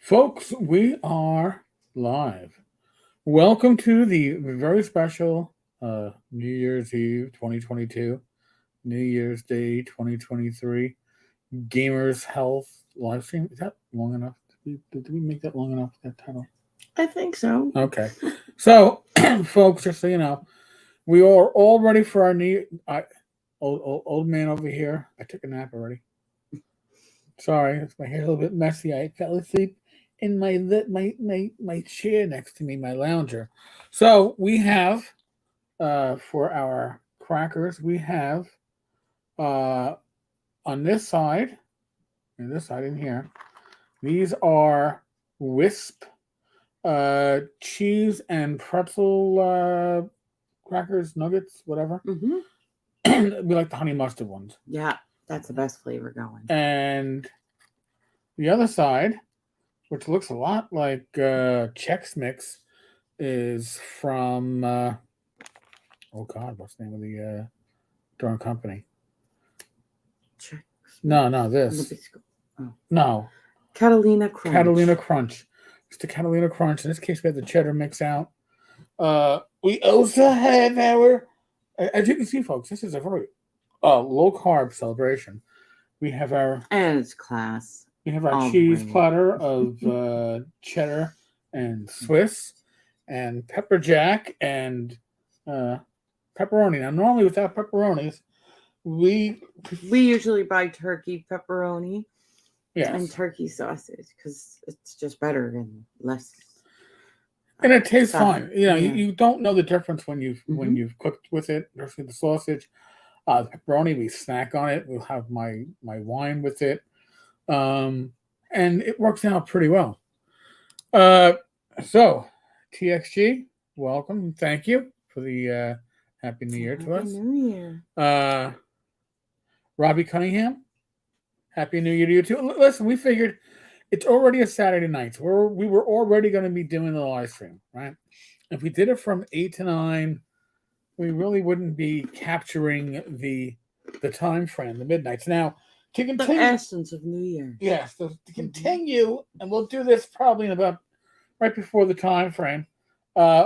Folks, we are live. Welcome to the very special New Year's Eve 2022, New Year's Day 2023 Gamers Health live stream. Is that long enough? Did we make that long enough, that title? I think so. Okay. So, folks, just so you know, we are all ready for our old man over here. I took a nap already. Sorry, my hair's a little bit messy. I fell asleep in my chair next to me, my lounger. So we have for our crackers, we have uh, on this side, and this side in here, these are Wisp cheese and pretzel crackers, nuggets, whatever. Mm-hmm. We like the honey mustard ones. Yeah, that's the best flavor going. And the other side, which looks a lot like Chex Mix, is from oh God, what's the name of the darn company? Chex. No, this. Oh. No. Catalina Crunch. Catalina Crunch. It's the Catalina Crunch. In this case, we have the cheddar mix out. We also have our, as you can see, folks, this is a very low carb celebration. We have our and it's class. We have our cheese platter of cheddar and Swiss and pepper jack and pepperoni. Now, normally without pepperonis, we usually buy turkey pepperoni and yes. turkey sausage because it's just better and less. And it tastes fine. You know, Yeah. you don't know the difference when you've cooked with it, especially the sausage. The pepperoni, we snack on it. We'll have my wine with it. And it works out pretty well. So, TXG, welcome. Thank you for the Happy New Year to us. Happy New Year. Robbie Cunningham, Happy New Year to you too. Listen, we figured it's already a Saturday night. So we were already going to be doing the live stream, right? If we did it from 8 to 9, we really wouldn't be capturing the time frame, the midnights. Now, to continue, the essence of New Year. Yes, to continue, and we'll do this probably in about right before the time frame.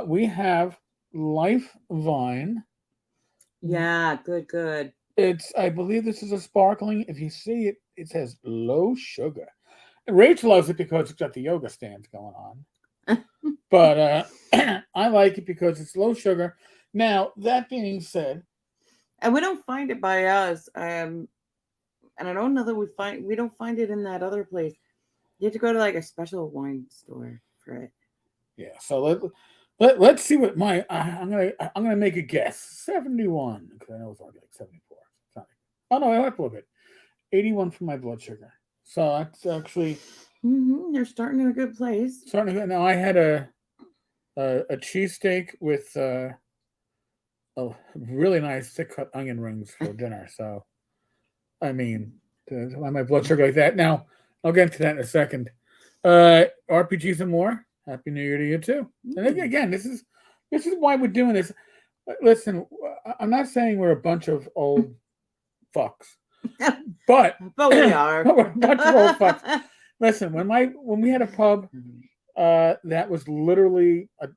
We have Life Vine. Yeah, good. I believe this is a sparkling. If you see it, it says low sugar. And Rach loves it because it's got the yoga stands going on. But I like it because it's low sugar. Now, that being said, and we don't find it by us. And I don't know that we don't find it in that other place. You have to go to like a special wine store for it. Yeah. So let's see what I'm gonna make a guess. 71 because I know it's already like 74. Oh no, I went a little bit. 81 for my blood sugar. So that's actually you're starting in a good place. Now I had a cheesesteak with a really nice thick cut onion rings for dinner. So I mean, my blood sugar like that. Now I'll get into that in a second. RPGs and more. Happy New Year to you too. And again, this is why we're doing this. Listen, I'm not saying we're a bunch of old fucks, but we are. We're a bunch of old fucks. Listen, when we had a pub, that was literally a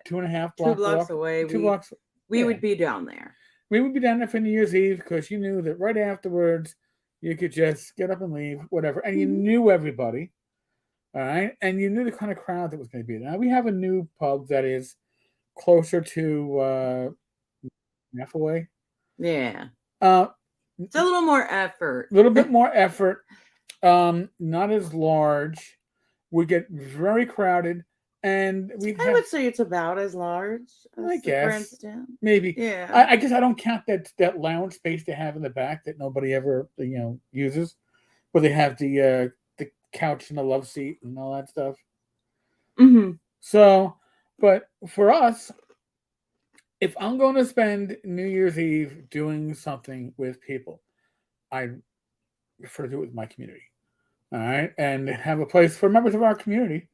2.5 block 2 blocks walk, away. 2 blocks. We would be down there. We would be down there for New Year's Eve because you knew that right afterwards you could just get up and leave, whatever, and you knew everybody. All right, and you knew the kind of crowd that was going to be there. Now we have a new pub that is closer to half away. Yeah. It's a little more effort. A little bit more effort. Not as large. We get very crowded, and I would say it's about as large. As I guess Princeton. maybe. Yeah. I guess I don't count that lounge space they have in the back that nobody ever uses, where they have the couch and the love seat and all that stuff. So, but for us, if I'm going to spend New Year's Eve doing something with people, I prefer to do it with my community. All right, and have a place for members of our community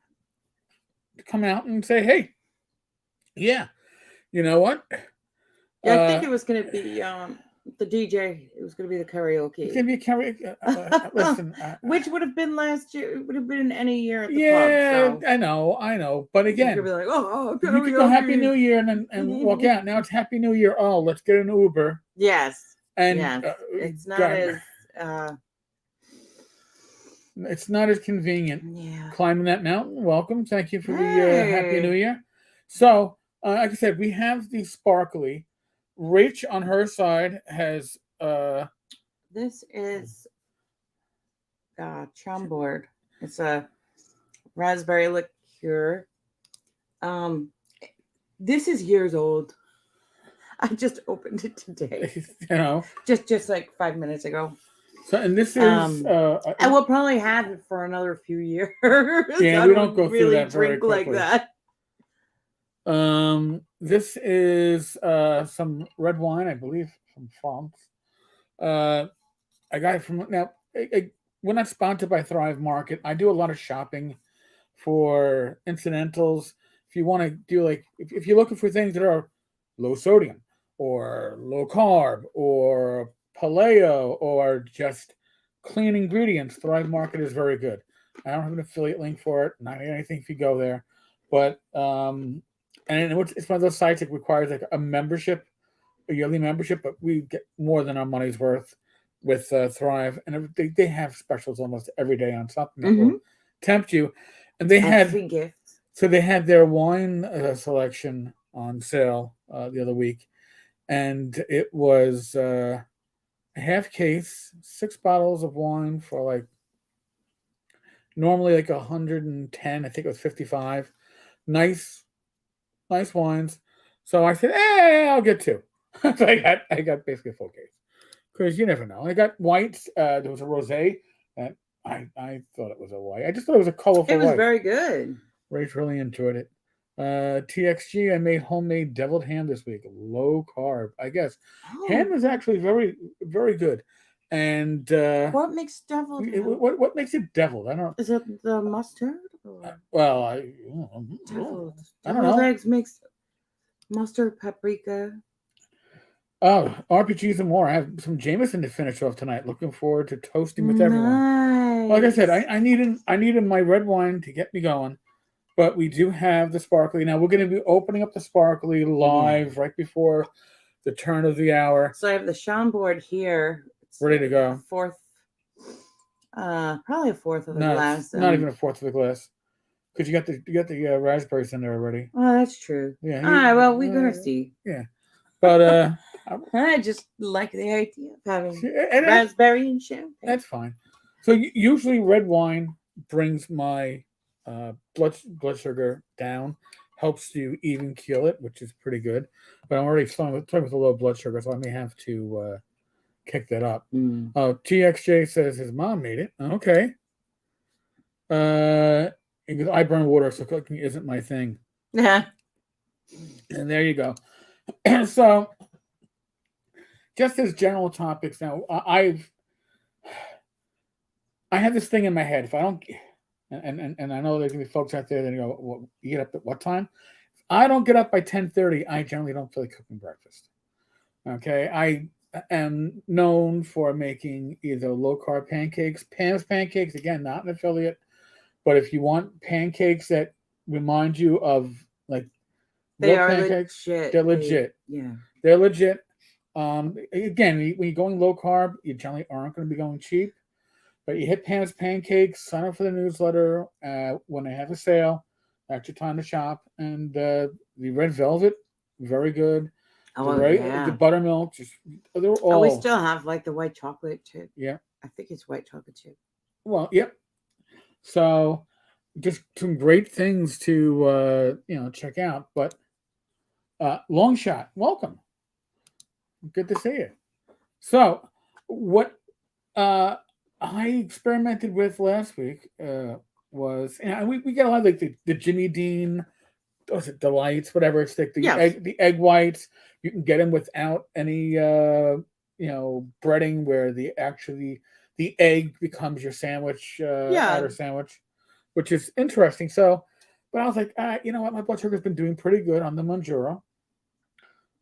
to come out and say, "Hey, yeah, you know what? Yeah, I think it was going to be The DJ. It was going to be the It's karaoke. gonna be a karaoke. Listen, Which would have been last year. It would have been any year at the yeah, pub. So I know. But you could again, be like, oh, you could go Happy New karaoke. Year and walk out. Now it's Happy New Year. Oh, let's get an Uber. Yes. And Yes. It's not God, as. it's not as convenient. Yeah. Climbing that mountain. Welcome. Thank you for the Happy Hey. New Year. So, like I said, we have the sparkly. Rach on her side has This is Chambord. It's a raspberry liqueur. This is years old. I just opened it today. you know. Just like 5 minutes ago. So, and this is I will probably have it for another few years. Yeah, I we don't go through really that very drink like quickly. that. This is some red wine, I believe, from France. I got it from now. We're not sponsored by Thrive Market. I do a lot of shopping for incidentals. If you want to do if you're looking for things that are low sodium or low carb or paleo or just clean ingredients, Thrive Market is very good. I don't have an affiliate link for it. Not anything if you go there, but and it's one of those sites that requires like a membership, a yearly membership, but we get more than our money's worth with Thrive, and they have specials almost every day on something that will tempt you. And they had free gifts. So they had their wine selection on sale the other week, and it was a half case, 6 bottles of wine for like normally like 110. I think it was 55. Nice wines. So I said, I'll get 2. So I got basically a full case because you never know. I got whites. There was a rosé that I thought it was a white. I just thought it was a colorful. It was white. very good. Rach really enjoyed it. TXG, I made homemade deviled ham this week. Low carb, I guess. Ham is actually very, very good. And what makes deviled ham? What makes it deviled? I don't. Is it the mustard? Well, I don't know. Eggs makes mustard, paprika. Oh, RPGs and more. I have some Jameson to finish off tonight. Looking forward to toasting with everyone. Like I said, I needed my red wine to get me going. But we do have the sparkly. Now we're going to be opening up the sparkly live right before the turn of the hour. So I have the Chambord here. It's ready to go. Probably a fourth of the glass. Not even a fourth of the glass. Because you got the raspberries in there already. Oh, that's true. Yeah. All right. Well, we're gonna see. Yeah. But I just like the idea of having raspberry and champagne. That's fine. So usually red wine brings my blood sugar down, helps you even keel it, which is pretty good. But I'm already starting with a low blood sugar, so I may have to kick that up. TXJ says his mom made it. Okay. Because I burn water, so cooking isn't my thing. Yeah. And there you go. So, just as general topics now, I have this thing in my head. If I don't, and I know there's gonna be folks out there that go, well, you get up at what time? If I don't get up by 10:30, I generally don't feel like cooking breakfast. Okay, I am known for making either low carb pancakes, Pam's pancakes. Again, not an affiliate, but if you want pancakes that remind you of like they are pancakes, legit. They're legit. They're legit. Again, when you're going low carb, you generally aren't going to be going cheap. But you hit Pam's Pancakes, sign up for the newsletter when they have a sale. That's your time to shop. And the red velvet, very good. The buttermilk, they're all. We still have like the white chocolate chip. Yeah. I think it's white chocolate chip. Well, yep. So just some great things to check out. But Long Shot, welcome. Good to see you. So what I experimented with last week was, we got a lot of like the Jimmy Dean, those are delights, whatever it's like the egg whites. You can get them without any breading, where the egg becomes your sandwich outer sandwich, which is interesting. So, but I was like, you know what, my blood sugar's been doing pretty good on the Manjuro.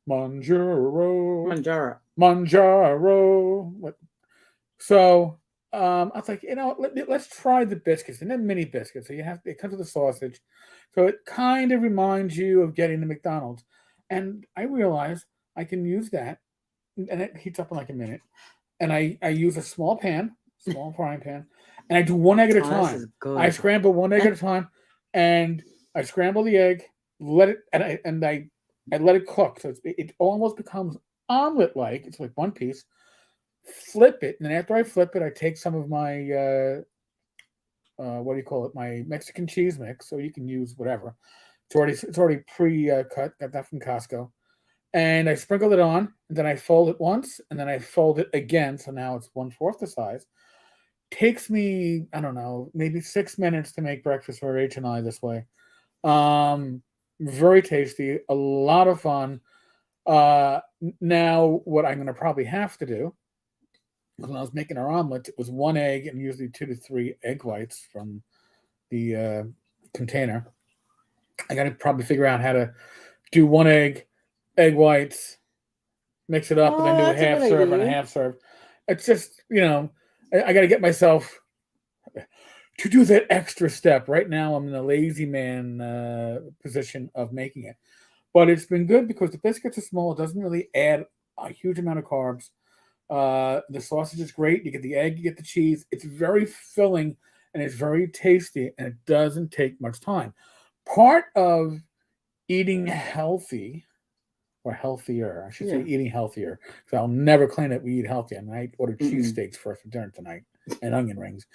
Manjaro. Manjaro. So I was like, let's try the biscuits, and then mini biscuits. So it comes with the sausage, so it kind of reminds you of getting the McDonald's. And I realized I can use that, and it heats up in like a minute. And I use a small frying pan, and I do one egg at a This time. is good. I scramble one egg at a time, and I scramble the egg, let it, and I let it cook. So it almost becomes omelet like. It's like one piece. Flip it, and then after I flip it, I take some of my what do you call it? My Mexican cheese mix. So you can use whatever. It's already pre-cut. Got that from Costco. And I sprinkle it on, and then I fold it once, and then I fold it again. So now it's 1/4 the size. Takes me, I don't know, maybe 6 minutes to make breakfast for Rach and I this way. Very tasty, a lot of fun. Now, what I'm going to probably have to do, when I was making our omelet, it was one egg and usually 2 to 3 egg whites from the container. I got to probably figure out how to do one egg whites, mix it up, and then do a that's a half good serve and a idea. half serve. It's just, I got to get myself to do that extra step. Right now, I'm in a lazy man position of making it. But it's been good because the biscuits are small. It doesn't really add a huge amount of carbs. The sausage is great. You get the egg, you get the cheese. It's very filling and it's very tasty, and it doesn't take much time. Part of eating healthy, or healthier, I should say eating healthier, because I'll never claim that we eat healthy. And I ordered cheesesteaks for dinner tonight and onion rings.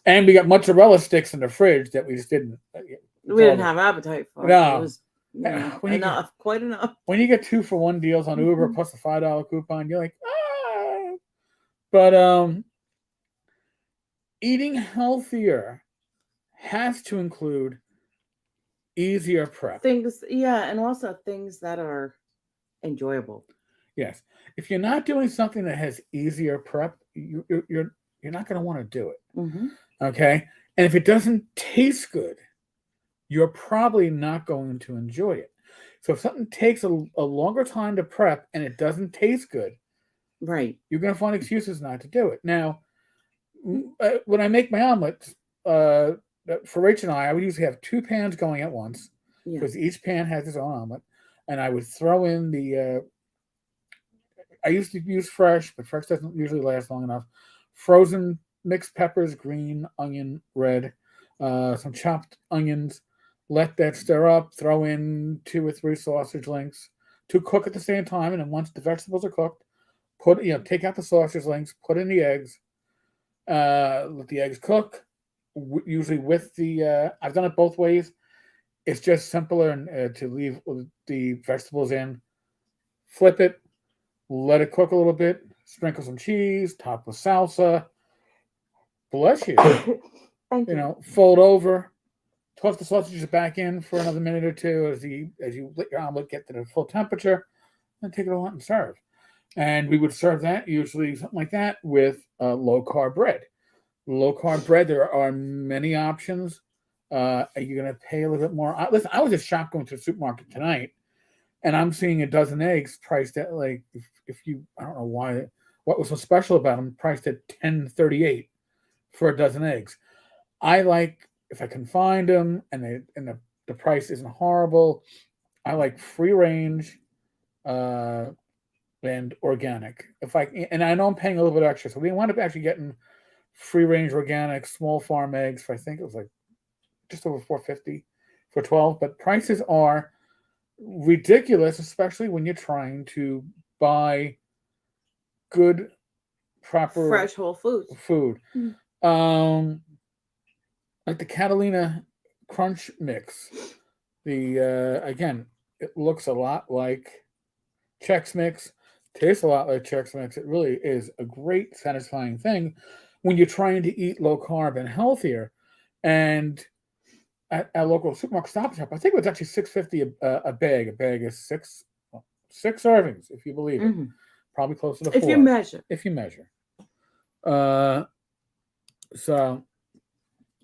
And we got mozzarella sticks in the fridge that we just didn't. We didn't have appetite for. No. It was quite enough. When you get 2-for-1 deals on Uber plus a $5 coupon, you're like, ah. But eating healthier has to include easier prep. Things, and also things that are enjoyable. Yes. If you're not doing something that has easier prep, you're not going to want to do it. Mm-hmm. Okay? And if it doesn't taste good, you're probably not going to enjoy it. So if something takes a longer time to prep and it doesn't taste good, right, you're going to find excuses not to do it. Now, when I make my omelets, for Rach and I would usually have 2 pans going at once, because each pan has its own omelet. And I would throw in the, I used to use fresh, but fresh doesn't usually last long enough. Frozen mixed peppers, green, onion, red, some chopped onions. Let that stir up. Throw in 2 or 3 sausage links to cook at the same time. And then once the vegetables are cooked, take out the sausage links, put in the eggs, let the eggs cook. Usually with the, I've done it both ways. It's just simpler to leave the vegetables in, flip it, let it cook a little bit, sprinkle some cheese, top with salsa. Bless you. Thank you. Fold over, toss the sausages back in for another minute or two as you let your omelet get to the full temperature, and take it all out and serve. And we would serve that, usually something like that, with low-carb bread. Low-carb bread, there are many options. You're going to pay a little bit more. Listen, I was just shocked going to the supermarket tonight, and I'm seeing a dozen eggs priced at, like, if you, I don't know what was so special about them, priced at $10.38 for a dozen eggs. I like, if I can find them, and the price isn't horrible, I like free range and organic. And I know I'm paying a little bit extra, so we wound up actually getting free range organic small farm eggs for, I think it was like just over $4.50 for 12. But prices are ridiculous, especially when you're trying to buy good, proper, fresh whole food. Like the Catalina Crunch Mix. Again, it looks a lot like Chex Mix, tastes a lot like Chex Mix. It really is a great, satisfying thing when you're trying to eat low carb and healthier. And at a local supermarket Stop Shop, I think it was actually $6.50 a bag. A bag is six servings, if you believe it. Mm-hmm. Probably closer to 4. If you measure. So,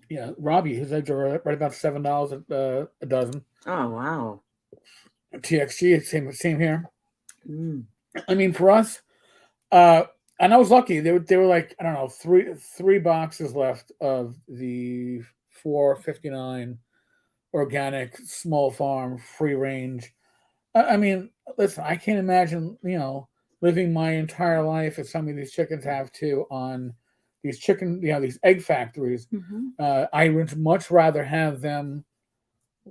yeah, Robbie, his eggs are right about $7 a dozen. Oh, wow. TXG, same here. Mm. I mean, for us, and I was lucky. They were like, I don't know, three boxes left of the 459 organic small farm free range. I mean, listen, I can't imagine, living my entire life as some of these chickens have to on these these egg factories. Mm-hmm. I would much rather have them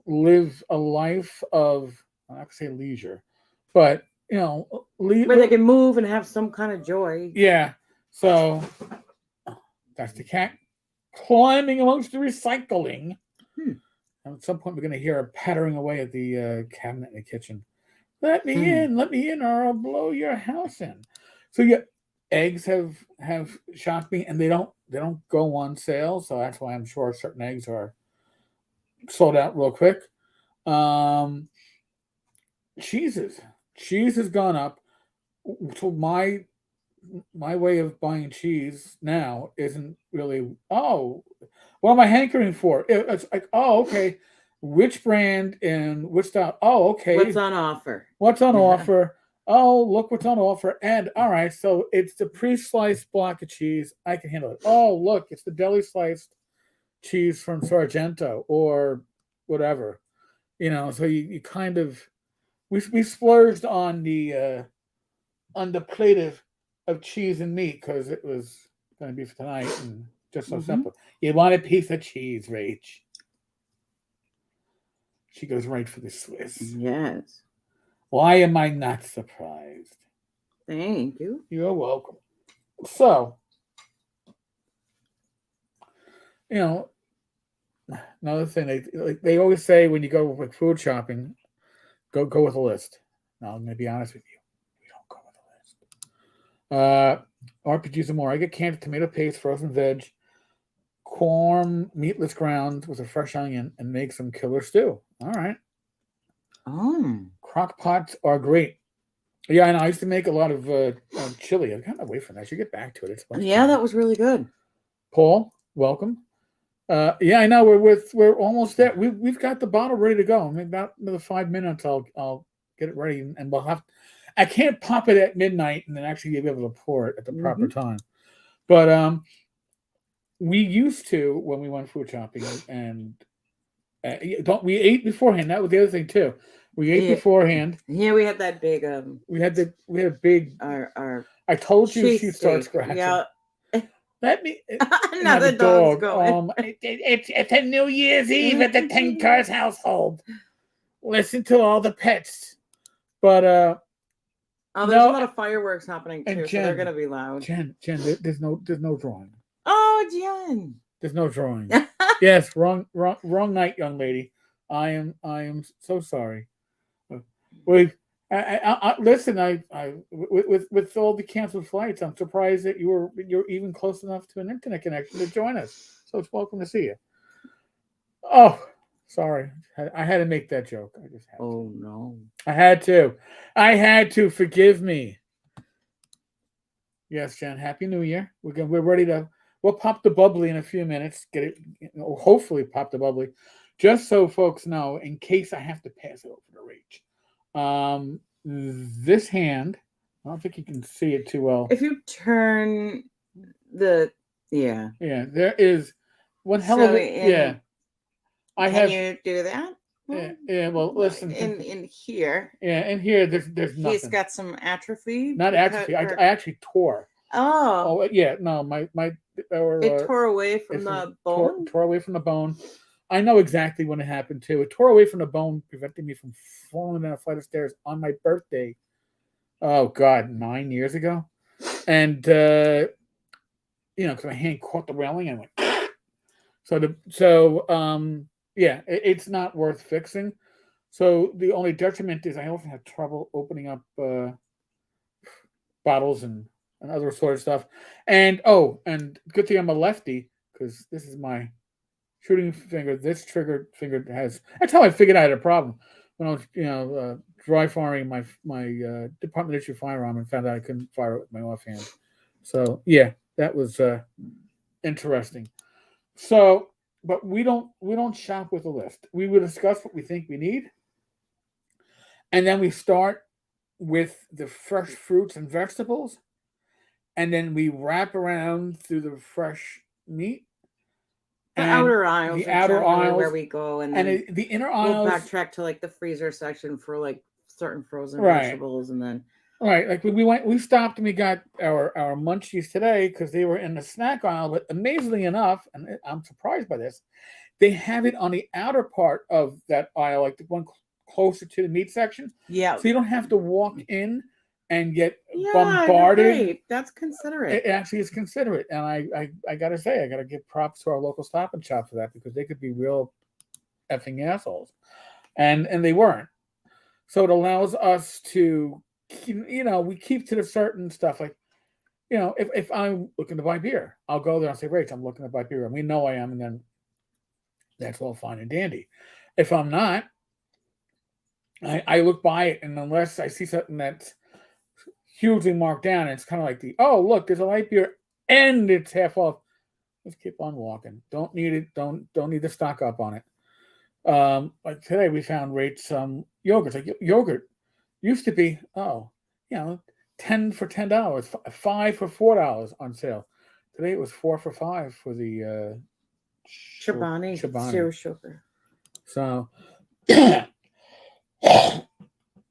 live a life of, I'm not gonna say leisure, but Where they can move and have some kind of joy. yeah. So that's the cat climbing amongst the recycling. Hmm. And at some point, we're going to hear her pattering away at the cabinet in the kitchen. Let me in, or I'll blow your house in. So yeah, eggs have shocked me, and they don't go on sale. So that's why I'm sure certain eggs are sold out real quick. Cheeses, cheese has gone up. So my way of buying cheese now isn't really, what am I hankering for? It's like, okay, which brand and which style? Oh, okay. What's on offer? What's on offer? Oh, look what's on offer. And all right, so it's the pre-sliced block of cheese. I can handle it. Oh, look, it's the deli sliced cheese from Sargento or whatever. So you kind of, we splurged on the plate of cheese and meat because it was going to be for tonight, and just so simple. You want a piece of cheese, Rach? She goes right for the Swiss. Yes. Why am I not surprised? Thank you. You're welcome. So, another thing they always say when you go with food shopping, go with a list. Now, I'm going to be honest with you. We don't go with a list. RPGs and more. I get canned tomato paste, frozen veg, corn, meatless ground with a fresh onion, and make some killer stew. All right. Crock pots are great. Yeah, and I used to make a lot of chili. I've gotten away from that. I should get back to it. That was really good. Paul, welcome. Yeah, I know we're almost there. We've got the bottle ready to go. I mean, about another 5 minutes, I'll get it ready, and we'll have. I can't pop it at midnight and then actually be able to pour it at the proper time. But we used to when we went food shopping, and we ate beforehand. That was the other thing too. We ate beforehand. Yeah, we had that big. We had a big. Our. I told you she'd start scratching. Yeah. Let me. Another dog's going. It's a New Year's Eve at the Tenkar's household. Listen to all the pets, but there's a lot of fireworks happening too, so they're gonna be loud. Jen, there's no drawing. Oh, Jen. There's no drawing. Yes, wrong night, young lady. I am so sorry. Listen. With all the canceled flights, I'm surprised that you're even close enough to an internet connection to join us. So it's welcome to see you. Oh, sorry, I had to make that joke. I just had. Oh no! I had to. Forgive me. Yes, Jen. Happy New Year. We're ready to. We'll pop the bubbly in a few minutes. Get it. Hopefully, pop the bubbly. Just so folks know, in case I have to pass it over to Rach. This hand, I don't think you can see it too well. If you turn there is one hell of it. Yeah, can you do that? Yeah. Well, listen. In here. Yeah, in here, there's nothing. He's got some atrophy. Not atrophy. I actually tore. Oh. Yeah. No, my. It tore away from the bone. Tore away from the bone. I know exactly when it happened too. It tore away from the bone, preventing me from falling down a flight of stairs on my birthday. Oh God, 9 years ago, and because my hand caught the railing and went. It's not worth fixing. So the only detriment is I often have trouble opening up bottles and other sort of stuff. And good thing I'm a lefty because this is my shooting finger. This trigger finger has. That's how I figured I had a problem when I was, dry firing my department issue firearm and found out I couldn't fire it with my offhand. So yeah, that was interesting. So, but we don't shop with a list. We will discuss what we think we need, and then we start with the fresh fruits and vegetables, and then we wrap around through the fresh meat. The And outer aisles the are outer generally where aisles, we go, and and then the inner we'll aisles, backtrack to like the freezer section for like certain frozen right, vegetables, and then right. Like we stopped and we got our munchies today because they were in the snack aisle. But amazingly enough, and I'm surprised by this, they have it on the outer part of that aisle, like the one closer to the meat section. yeah, So you don't have to walk in and get yeah, bombarded. you're right. That's considerate. It actually is considerate, and I gotta say, I gotta give props to our local Stop and Shop for that because they could be real effing assholes, and they weren't. So it allows us to, we keep to the certain stuff. Like, if I'm looking to buy beer, I'll go there and say, Rach, I'm looking to buy beer, and we know I am, and then that's all fine and dandy. If I'm not, I look by it, and unless I see something that's hugely marked down, it's kind of like look, there's a light beer and it's half off. Let's keep on walking. Don't need it. Don't need to stock up on it. Like today we found some yogurts. Like yogurt used to be 10 for $10, 5 for $4 on sale. Today it was 4 for $5 for the Chobani, zero sugar. So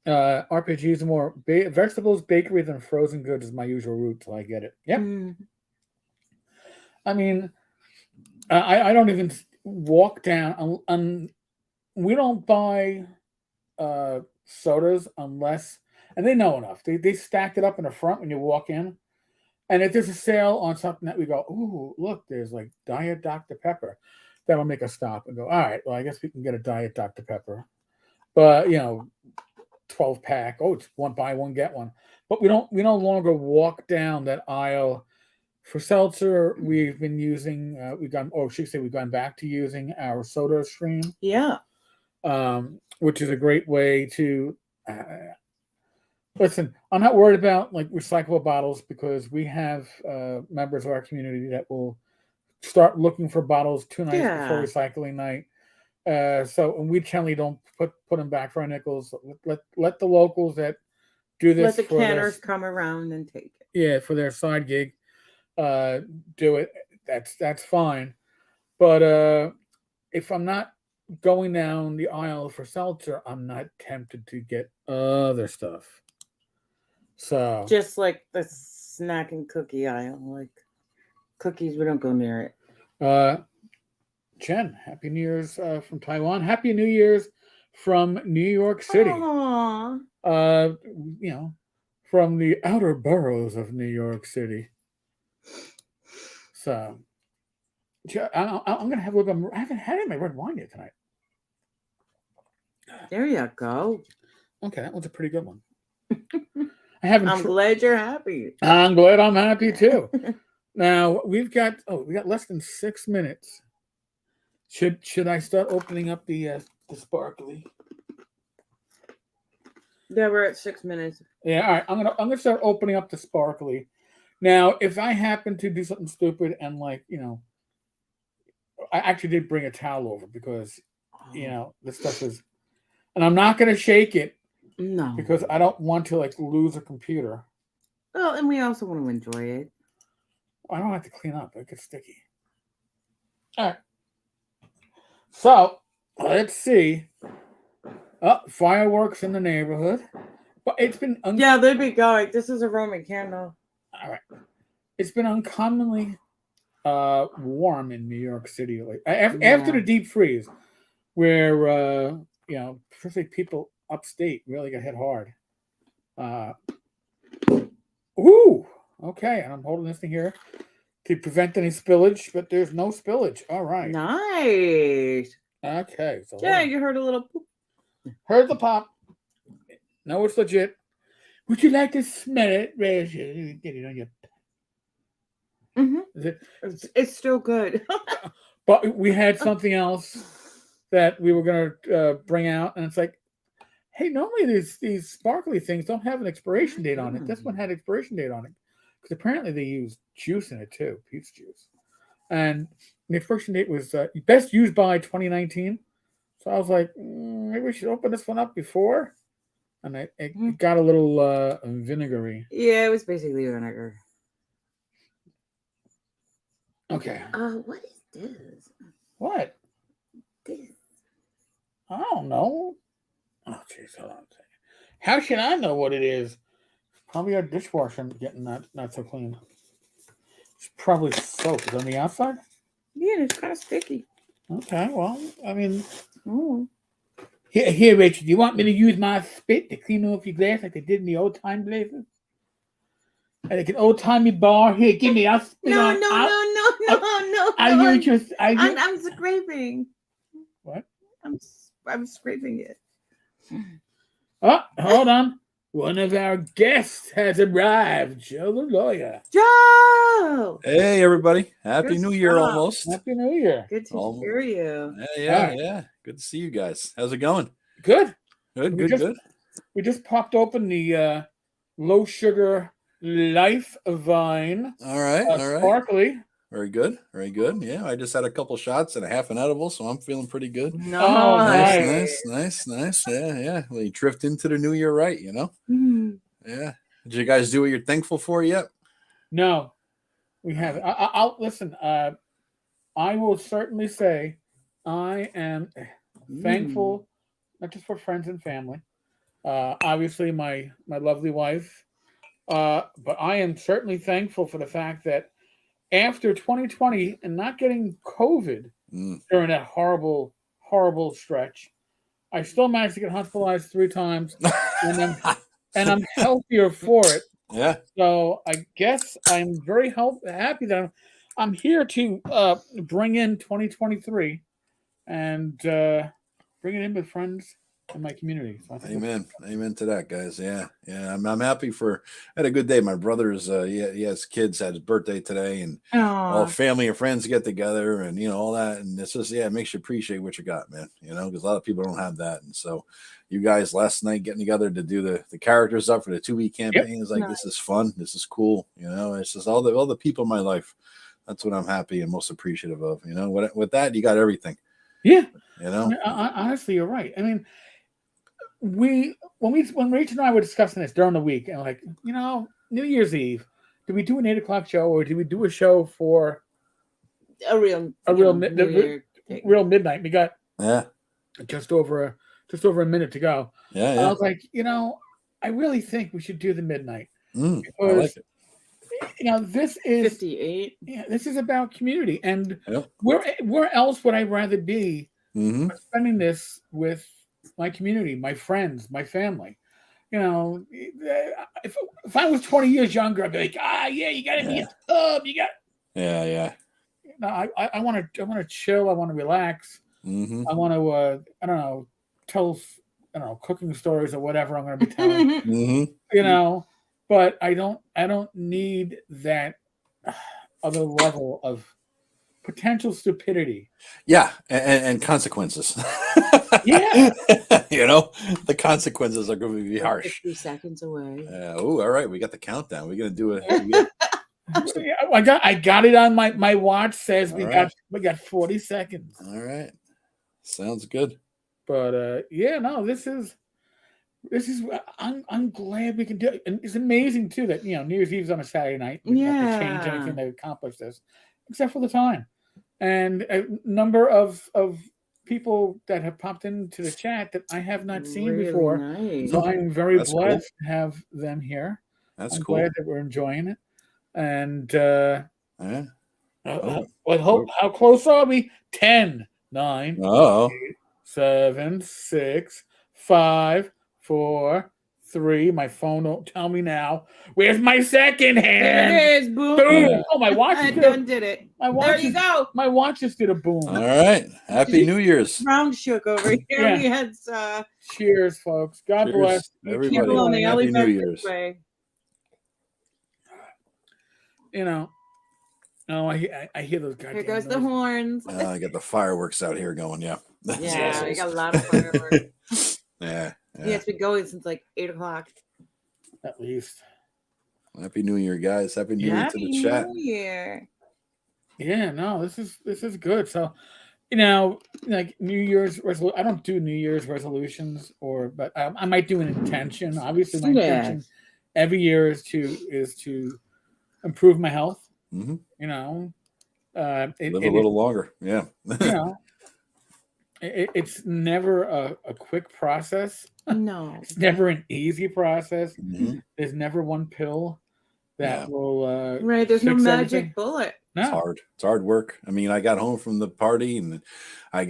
RPGs are more vegetables, bakery than frozen goods is my usual route, so I get it. Yep. I mean, I don't even walk down. We don't buy sodas unless, and they know enough. They stack it up in the front when you walk in, and if there's a sale on something that we go, ooh, look, there's like Diet Dr. Pepper, that'll make us stop and go, all right, well, I guess we can get a Diet Dr. Pepper, but 12-pack. Oh, it's one buy one get one. But we no longer walk down that aisle. For seltzer, we've been using we've gone back to using our soda stream. Yeah. Which is a great way to listen. I'm not worried about like recyclable bottles because we have members of our community that will start looking for bottles 2 nights before recycling night. So we generally don't put them back for our nickels. Let the locals that do this. Let the canners come around and take it. Yeah, for their side gig, do it. That's fine. But if I'm not going down the aisle for seltzer, I'm not tempted to get other stuff. So just like the snack and cookie aisle, like cookies, we don't go near it. Jen, Happy New Year's from Taiwan. Happy New Year's from New York City. Aww. From the outer boroughs of New York City. So, I'm going to have a look. I haven't had any of my red wine yet tonight. There you go. Okay, that was a pretty good one. I'm glad you're happy. I'm glad I'm happy too. Now we got less than 6 minutes. Should I start opening up the sparkly? Yeah, we're at 6 minutes. Yeah, all right. I'm gonna start opening up the sparkly. Now, if I happen to do something stupid and I actually did bring a towel over because this stuff is, and I'm not gonna shake it. No, because I don't want to lose a computer. Well, and we also want to enjoy it. I don't have to clean up; it gets sticky. All right. So let's see. Fireworks in the neighborhood, but it's been they'd be going. This is a Roman candle. All right. It's been uncommonly warm in New York City after the deep freeze, where especially people upstate really got hit hard. Okay, and I'm holding this thing here to prevent any spillage, but there's no spillage. All right. Nice. Okay. So you heard a little poop. Heard the pop. No, it's legit. Would you like to smell it? Get it on your. Mm-hmm. It's still good. But we had something else that we were going to bring out, and it's like, hey, normally these sparkly things don't have an expiration date on it. This one had expiration date on it because apparently they use juice in it too, peach juice, and the expiration date was best used by 2019. So I was like, maybe we should open this one up before. and it got a little vinegary. Yeah, it was basically vinegar. Okay. What is this? What? This. I don't know. Oh, jeez, hold on a second. How should I know what it is? Probably our dishwasher getting not so clean. It's probably soap. Is it on the outside? Yeah, it's kind of sticky. Okay, well, I mean, Oh. here, Rachel, do you want me to use my spit to clean off your glass like they did in the old time places? Like an old timey bar. Here, give me. I'll spit No, on. no, I'll, no, no, I'll, no, no, I'll no. use your. I'm scraping. What? I'm scraping it. Oh, hold on. One of our guests has arrived. Joe the lawyer. Joe! Hey, everybody. Happy Good New Year stuff. almost. Happy New Year. Good to hear you. Yeah. Good to see you guys. How's it going? Good. Good. We just popped open the low sugar Life Vine. All right. Sparkly. Very good. Yeah, I just had a couple shots and a half an edible, so I'm feeling pretty good. Nice. Nice. Yeah. Well, you drift into the new year right, you know? Mm. Yeah. Did you guys do what you're thankful for yet? No, we haven't. I'll listen. I will certainly say I am thankful, not just for friends and family. Obviously, my lovely wife. But I am certainly thankful for the fact that after 2020 and not getting COVID during that horrible, horrible stretch, I still managed to get hospitalized 3 times, and I'm healthier for it. Yeah. So I guess I'm very happy that I'm here to bring in 2023 and bring it in with friends in my community. So Amen to that, guys. Yeah. I'm happy for. I had a good day. My brother's he has kids. Had his birthday today, and all family and friends get together, and all that. And it's just it makes you appreciate what you got, man. Because a lot of people don't have that, and so you guys last night getting together to do the characters up for the 2-week campaign is like this is fun. This is cool. It's just all the people in my life. That's what I'm happy and most appreciative of. With that you got everything. Yeah. Honestly, you're right. I mean, when Rach and I were discussing this during the week, and like, New Year's Eve, do we do an 8:00 show or do we do a show for a real midnight? We got just over a minute to go. Yeah. I was like, I really think we should do the midnight because I like it. This is 58. Yeah, this is about community, and where else would I rather be spending this with my community, my friends, my family? If I was 20 years younger, I'd be like, you got to be a tub, you got. Yeah. I want to chill. I want to relax. I want to I don't know, tell cooking stories or whatever I'm going to be telling. But I don't need that other level of potential stupidity. Yeah, and consequences. Yeah. The consequences are going to be harsh. 50 seconds away. All right. We got the countdown. We're going to do it. I got it on my watch. Says we got 40 seconds. All right. Sounds good. But this is I'm glad we can do it. And it's amazing too that New Year's Eve is on a Saturday night. We don't have to change anything to accomplish this, except for the time. And a number of people that have popped into the chat that I have not seen before. Nice. So I'm very blessed to have them here. That's I'm cool. glad that we're enjoying it. And Oh. How close are we? 10, 9, Oh. 8, 7, 6, 5, 4, 3. My phone won't tell me now. Where's my second hand? There it is. Boom. Boom. Oh, my watch did it. There you go. My watch just did a boom. All right. Happy New Year's. Round shook over here. Yeah. We had cheers, folks. God bless everybody. people on the Happy New Year's. Way. I hear those goddamn Here goes noises. the horns. I got the fireworks out here going. Yeah. Yeah, we got a lot of fireworks. Yeah. It's been going since like 8 o'clock. At least. Happy New Year, guys. Happy New Year to the chat. New Year. Yeah, no, this is good. So like New Year's resolution. I don't do New Year's resolutions, but I might do an intention. Obviously, my intention every year is to improve my health. Mm-hmm. Live a little longer. Yeah. It's never a quick process. No, It's never an easy process. Mm-hmm. There's never one pill that will right. There's no fix magic everything. bullet. No. It's hard. It's hard work. I mean, I got home from the party and I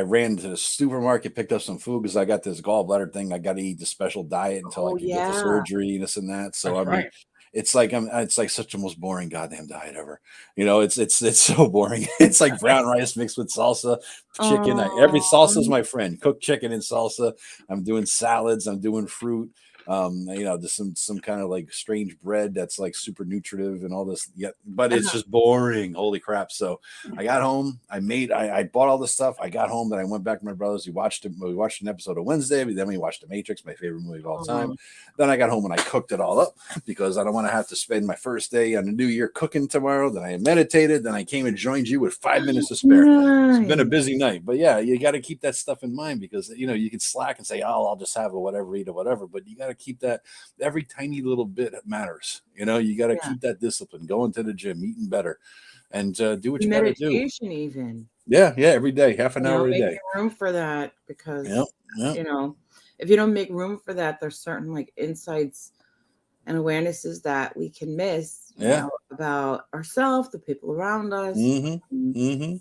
ran to the supermarket, picked up some food because I got this gallbladder thing. I got to eat the special diet until I could get the surgery and this and that. So That's right. it's like such the most boring goddamn diet ever. It's so boring. It's like brown rice mixed with salsa, chicken. Every salsa is my friend. Cooked chicken and salsa. I'm doing salads. I'm doing fruit. Just some kind of like strange bread that's like super nutritive and all this. Yeah, but it's just boring. Holy crap! So I got home. I bought all this stuff. I got home. Then I went back to my brother's. We watched an episode of Wednesday. Then we watched The Matrix, my favorite movie of all time. Then I got home and I cooked it all up because I don't want to have to spend my first day on the new year cooking tomorrow. Then I meditated. Then I came and joined you with 5 minutes to spare. It's been a busy night, but yeah, you got to keep that stuff in mind because you can slack and say, "Oh, I'll just have a whatever, eat a whatever," but you got to keep that. Every tiny little bit matters. You got to keep that discipline, going to the gym, eating better, and do what you got to do. Meditation, even. Yeah, every day, half an hour a day. Room for that because Yep. If you don't make room for that, there's certain like insights and awarenesses that we can miss. About ourselves, the people around us. Mm-hmm.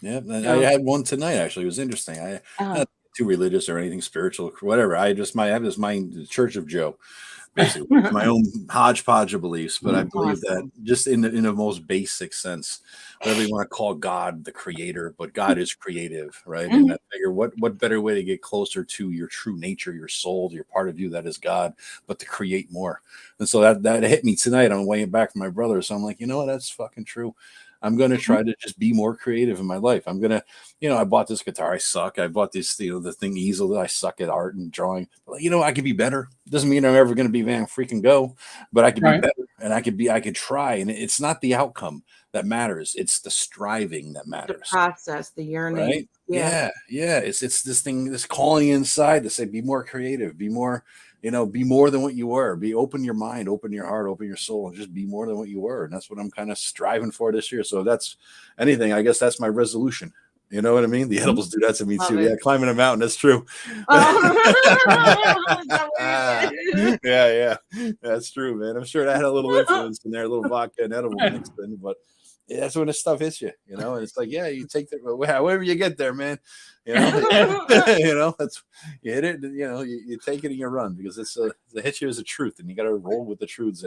Yeah, and I had one tonight. Actually, it was interesting. I not too religious or anything spiritual or whatever. I have this mind, the Church of Joe, basically my own hodgepodge of beliefs. But I believe that just in the most basic sense, whatever you want to call God, the creator, but God is creative, right? And I figure what better way to get closer to your true nature, your soul, your part of you that is God, but to create more. And so that hit me tonight on way back from my brother. So I'm like, you know what? That's fucking true. I'm going to try to just be more creative in my life. I'm going to, I bought this guitar. I suck. I bought this, the thing easel. I suck at art and drawing. But, I could be better. Doesn't mean I'm ever going to be Van freaking go, but I could be better and I could try. And it's not the outcome that matters. It's the striving that matters. The process, the yearning. Right? Yeah. It's this thing, this calling inside to say, be more creative, be more, be more than what you were. Open your mind, open your heart, open your soul, and just be more than what you were. And that's what I'm kind of striving for this year. So if that's anything, I guess that's my resolution. You know what I mean? The edibles do that to me too. Yeah, climbing a mountain. That's true. Yeah, that's true, man. I'm sure that had a little influence in there, a little vodka and edible mixed in, but that's when this stuff hits you, and it's like, you take however you get there, man. That's you hit it, you take it and you run because the hit you is a truth, and you got to roll with the truths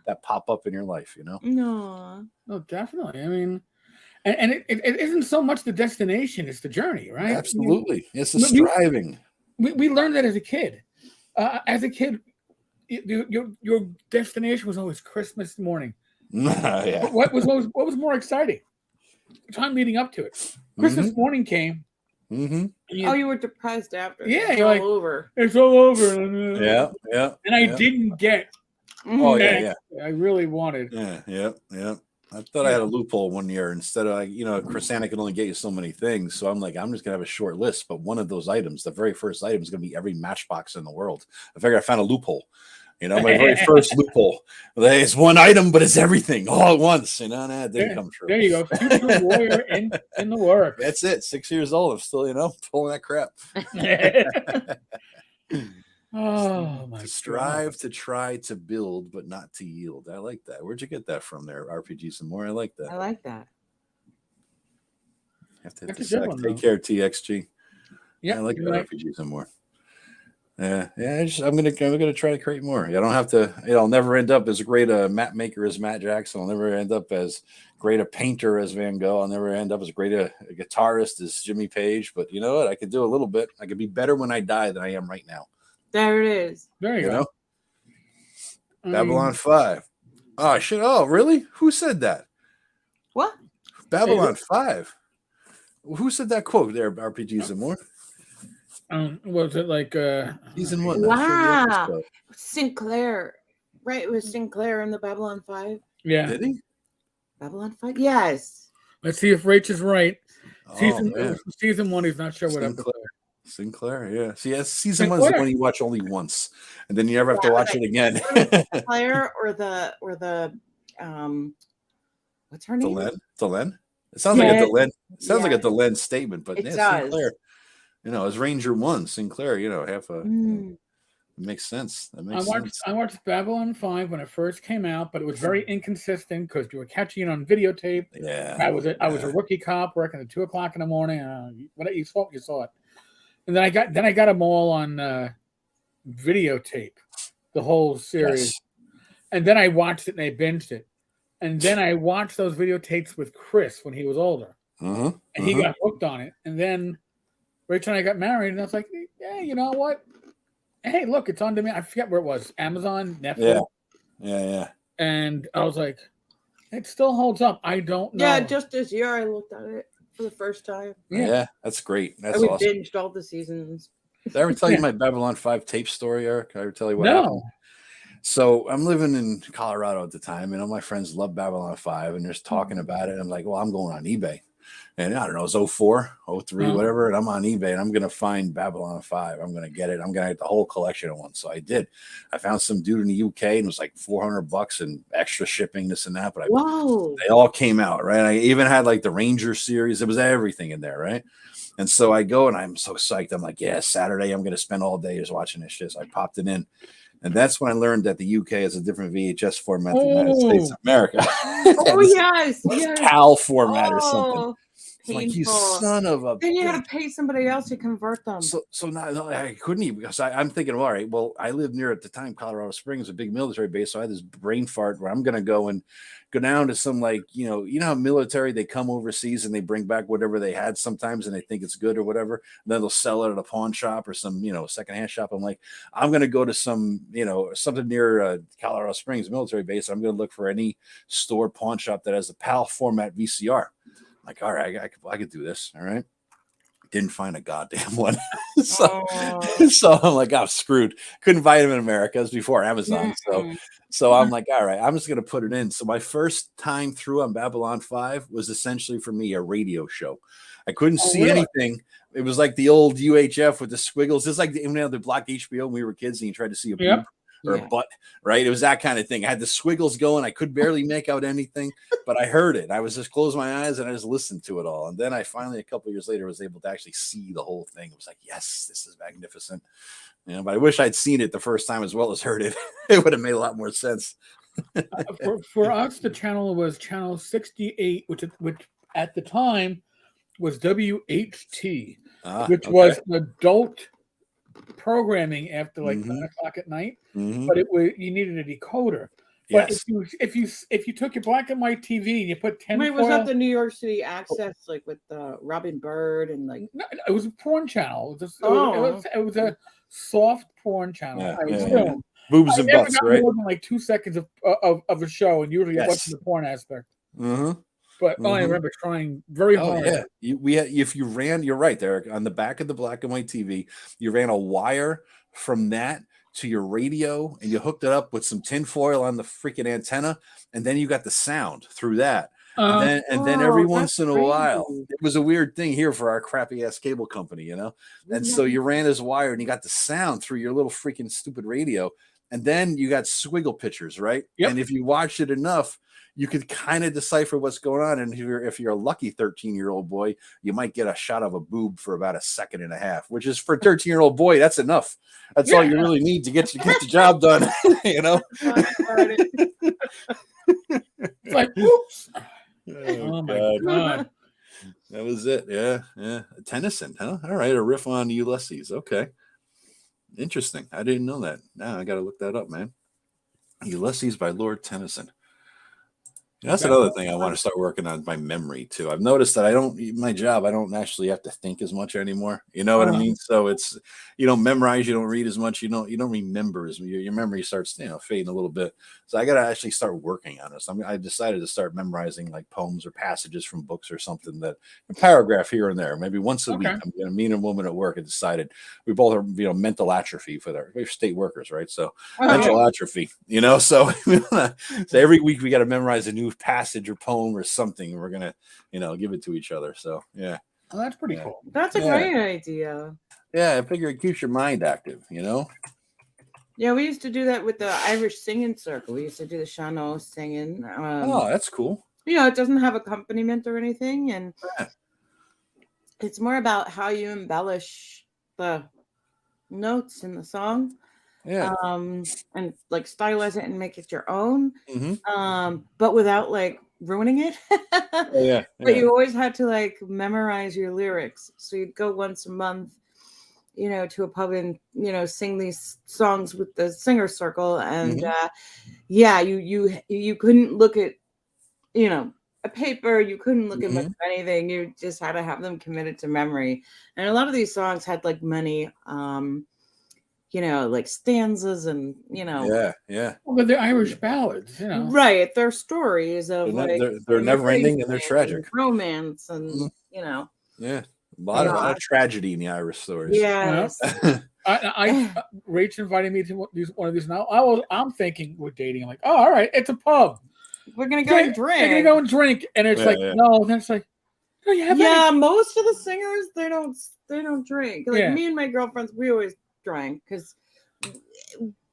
that pop up in your life, No, definitely. I mean, and it isn't so much the destination; it's the journey, right? Absolutely, it's the striving. We learned that as a kid. Your destination was always Christmas morning. Yeah. What was more exciting? The time leading up to it. Christmas morning came. Mm-hmm. You were depressed after. Yeah, it's you're all over. It's all over. Yeah. And I didn't get. Oh yeah. I really wanted. Yeah. I thought I had a loophole one year. Instead of Santa can only get you so many things. So I'm like, I'm just gonna have a short list. But one of those items, the very first item, is gonna be every Matchbox in the world. I figured I found a loophole. My very first loophole. It's one item, but it's everything all at once. That didn't come true. There you go. Future warrior in the work. That's it. 6 years old. I'm still, pulling that crap. Oh my! Strive to try to build, but not to yield. I like that. Where'd you get that from? There, RPG some more. I like that. I like that. Have to hit the sack. Take care, TXG. Yeah, I like that RPG some more. Yeah. I'm gonna try to create more. I don't have to. I'll never end up as great a map maker as Matt Jackson. I'll never end up as great a painter as Van Gogh. I'll never end up as great a guitarist as Jimmy Page. But you know what? I could do a little bit. I could be better when I die than I am right now. There it is. There you go. Babylon 5. Oh shit! Oh really? Who said that? What? Babylon 5. Who said that quote there? RPGs and more. Was it like season 1? Wow. Sure Sinclair. Right, it was Sinclair in the Babylon 5. Yeah. Did he? Babylon 5? Yes. Let's see if Rach is right. man. Season 1, he's not sure what episode. Sinclair, yeah. See, season 1 is the one you watch only once, and then you never have to watch it again. Sinclair or the what's her name? Delenn. It sounds like a Delenn. It sounds like a Delenn statement, but Sinclair. As Ranger 1, Sinclair. Half a. It makes sense. That makes sense. I watched Babylon 5 when it first came out, but it was very inconsistent because you were catching it on videotape. Yeah. I was a rookie cop working at 2:00 in the morning. What you saw it. And then I got them all on videotape, the whole series. Yes. And then I watched it and I binged it. And then I watched those videotapes with Chris when he was older. And he got hooked on it. And then Rachel and I got married, and I was like, yeah, you know what? Hey, look, it's on demand. I forget where it was. Amazon, Netflix. Yeah. And I was like, it still holds up. I don't know. Yeah, just this year I looked at it for the first time. Yeah, that's great. That's we awesome. Binged all the seasons. Did I ever tell you my Babylon 5 tape story, Eric? Did I ever tell you what happened? So I'm living in Colorado at the time, and all my friends love Babylon 5, and they're just talking about it. And I'm like, well, I'm going on eBay. And I don't know, it's 04, 03, whatever. And I'm on eBay and I'm going to find Babylon 5. I'm going to get it. I'm going to get the whole collection at once. So I did. I found some dude in the UK and it was like $400 and extra shipping, this and that. But they all came out, right? I even had like the Ranger series. It was everything in there, right? And so I go and I'm so psyched. I'm like, yeah, Saturday, I'm going to spend all day just watching this shit. So I popped it in. And that's when I learned that the UK has a different VHS format than the United States of America. Yes. PAL format or something. Like, you son of a. Then you had to pay somebody else to convert them. So now I couldn't even, because I'm thinking, all right, well, I lived near at the time Colorado Springs, a big military base. So I had this brain fart where I'm going to go down to some, like, you know how military, they come overseas and they bring back whatever they had sometimes and they think it's good or whatever. And then they'll sell it at a pawn shop or some, secondhand shop. I'm like, I'm going to go to some, something near Colorado Springs military base. I'm going to look for any store pawn shop that has a PAL format VCR. Like, all right, I could do this. All right. Didn't find a goddamn one. So I'm like, I'm screwed. Couldn't buy them in America. It was before Amazon. So I'm like, all right, I'm just going to put it in. So my first time through on Babylon 5 was essentially for me a radio show. I couldn't see anything. It was like the old UHF with the squiggles. It's like the blocked HBO when we were kids and you tried to see a boob. Or a butt, right? It was that kind of thing. I had the squiggles going. I could barely make out anything, but I heard it. I was just closed my eyes and I just listened to it all. And then I finally, a couple of years later, was able to actually see the whole thing. It was like, yes, this is magnificent. But I wish I'd seen it the first time as well as heard it. It would have made a lot more sense. For us, the channel was channel 68, which at the time was WHT, which was an adult programming after like 9 o'clock at night, but you needed a decoder. But if you took your black and white TV and you put 10, was that the New York City Access, like with Robin Bird and like? No, it was a porn channel. It was a soft porn channel. Boobs and butts, right? More than like 2 seconds of a show, and usually it wasn't the porn aspect. But I remember trying very hard. Yeah, if you ran, you're right, Derek, on the back of the black and white TV, you ran a wire from that to your radio and you hooked it up with some tin foil on the freaking antenna, and then you got the sound through that. And then every once in a while, it was a weird thing here for our crappy ass cable company, And so you ran this wire and you got the sound through your little freaking stupid radio. And then you got swiggle pictures, right? Yep. And if you watched it enough, you could kind of decipher what's going on. And if you're a lucky 13-year-old boy, you might get a shot of a boob for about a second and a half, which is for a 13-year-old boy, that's enough. That's all you really need to get the job done, It's like, whoops. Oh my God. That was it. Yeah. Tennyson, huh? All right, a riff on Ulysses. Okay. Interesting. I didn't know that. Now I got to look that up, man. Ulysses by Lord Tennyson. That's another thing I want to start working on, my memory too. I've noticed that I don't actually have to think as much anymore. You know what I mean? So it's, you don't memorize, you don't read as much, you don't remember as your memory starts, fading a little bit. So I got to actually start working on this. I decided to start memorizing like poems or passages from books or something, that a paragraph here and there, maybe once a week. I'm going to meet a woman at work and decided we both are, mental atrophy we're state workers, right? So mental atrophy, so every week we got to memorize a new new passage or poem or something. We're gonna, give it to each other. So yeah. Oh, that's pretty Yeah. cool. That's a great idea. Yeah, I figure it keeps your mind active, Yeah, we used to do that with the Irish singing circle. We used to do the Shano singing. Oh, that's cool. It doesn't have accompaniment or anything, and Yeah. it's more about how you embellish the notes in the song. Yeah. And like stylize it and make it your own. Mm-hmm. But without like ruining it. Yeah. But you always had to like memorize your lyrics. So you'd go once a month, to a pub and, sing these songs with the singer circle. And you couldn't look at, a paper, you couldn't look at much of anything. You just had to have them committed to memory. And a lot of these songs had like many like stanzas and Yeah. Well, but they're Irish ballads, right. They're stories of they're never ending and they're tragic. Romance and yeah, a lot of tragedy in the Irish stories. Yes. Rach invited me to one of these now. I'm thinking we're dating. I'm like, oh, all right, it's a pub. We're gonna go and drink. We're gonna go and drink, and it's no. Then it's like, no, you have any? Most of the singers they don't drink. Like me and my girlfriends, we always drank because